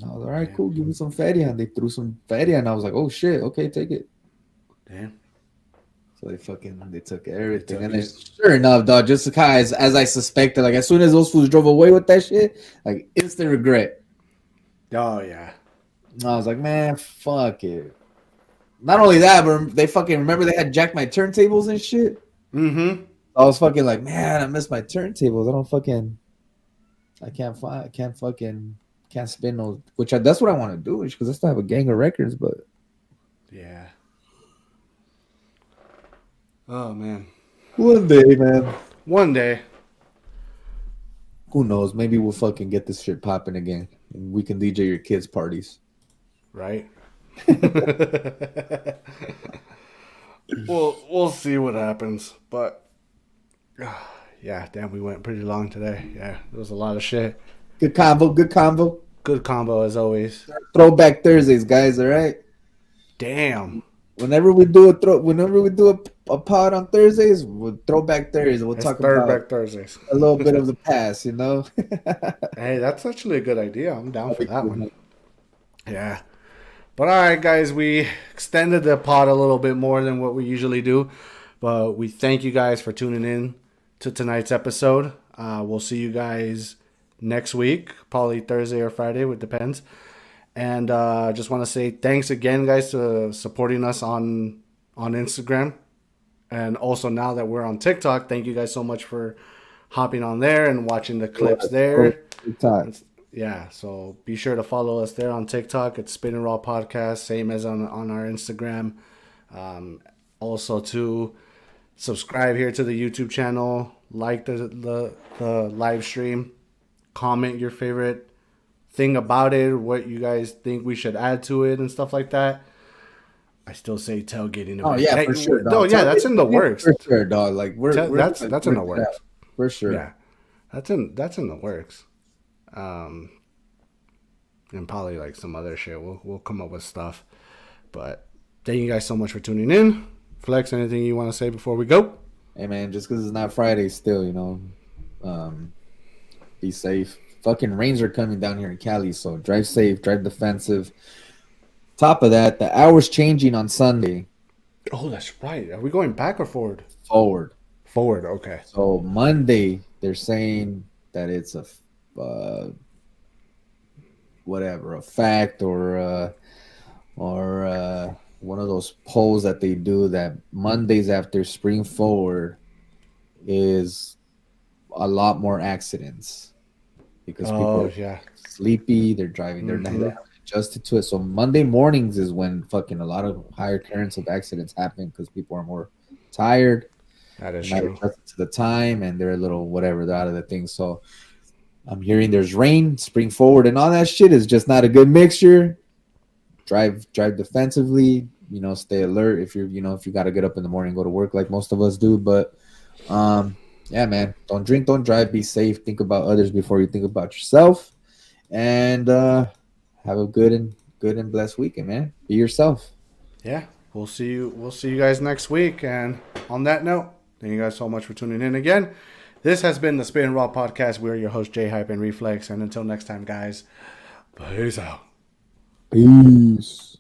And I was like, all right, Damn. cool, give me some feria, and they threw some feria, and I was like, oh shit, okay, take it. Damn. So they took They everything, took and then it. sure enough, dog, just as I suspected, like as soon as those fools drove away with that shit, like instant regret. Oh yeah. And I was like, man, fuck it. not only that, but they fucking remember they had jacked my turntables and shit. Mm-hmm. I was fucking like, man, I miss my turntables. I can't fucking, can't spin those. That's what I want to do, because I still have a gang of records. But Yeah. Oh man. one day, man, One day. who knows? Maybe we'll fucking get this shit popping again, and we can DJ your kids' parties. Right. We'll see what happens, but yeah, damn, we went pretty long today. Yeah, there was a lot of shit. Good combo, good combo. Good combo as always. Throwback Thursdays, guys. All right. Damn, Whenever we do a pod on Thursdays, we'll throwback Thursdays. We'll it's talk about Throwback Thursdays. a little bit of the past, you know. Hey, that's actually a good idea. I'm down for that one. Yeah. But all right, guys, we extended the pod a little bit more than what we usually do. But we thank you guys for tuning in to tonight's episode. We'll see you guys next week, probably Thursday or Friday, it depends. And just want to say thanks again, guys, to supporting us on Instagram. And also now that we're on TikTok, thank you guys so much for hopping on there and watching the clips there. Yeah, so be sure to follow us there on TikTok. It's Spittin' Raw Podcast, same as on our Instagram. Also, to subscribe here to the YouTube channel, like the live stream, comment your favorite thing about it, what you guys think we should add to it, and stuff like that. I still say tailgating. Oh yeah, for sure. Dog. No, yeah, that's in the works. For sure, dog. Like That's in the works. For sure. Yeah, that's in the works. And probably like some other shit. We'll come up with stuff. But thank you guys so much for tuning in. Flex, anything you want to say before we go? Hey man, just because it's not Friday, still, be safe. Fucking rains are coming down here in Cali, so drive safe, drive defensive. Top of that, the hour's changing on Sunday. Oh, that's right. Are we going back or forward? Forward. Forward. Okay. So Monday, they're saying that it's a whatever, a fact or one of those polls that they do, that Mondays after spring forward is a lot more accidents because people are sleepy, they're driving, they're not adjusted to it. So Monday mornings is when fucking a lot of higher currents of accidents happen because people are more tired. That is not true. adjusted to the time, and they're a little whatever, they're out of the thing. So I'm hearing there's rain, spring forward, and all that shit is just not a good mixture. Drive defensively, stay alert if you got to get up in the morning and go to work like most of us do. But yeah, man, don't drink, don't drive, be safe, think about others before you think about yourself, and have a good and blessed weekend, man. Be yourself. Yeah, we'll see you guys next week. And on that note, thank you guys so much for tuning in again. This has been the Spittin' Raw Podcast. We're your host, J Hype and Reflex. And until next time, guys, peace out. Peace.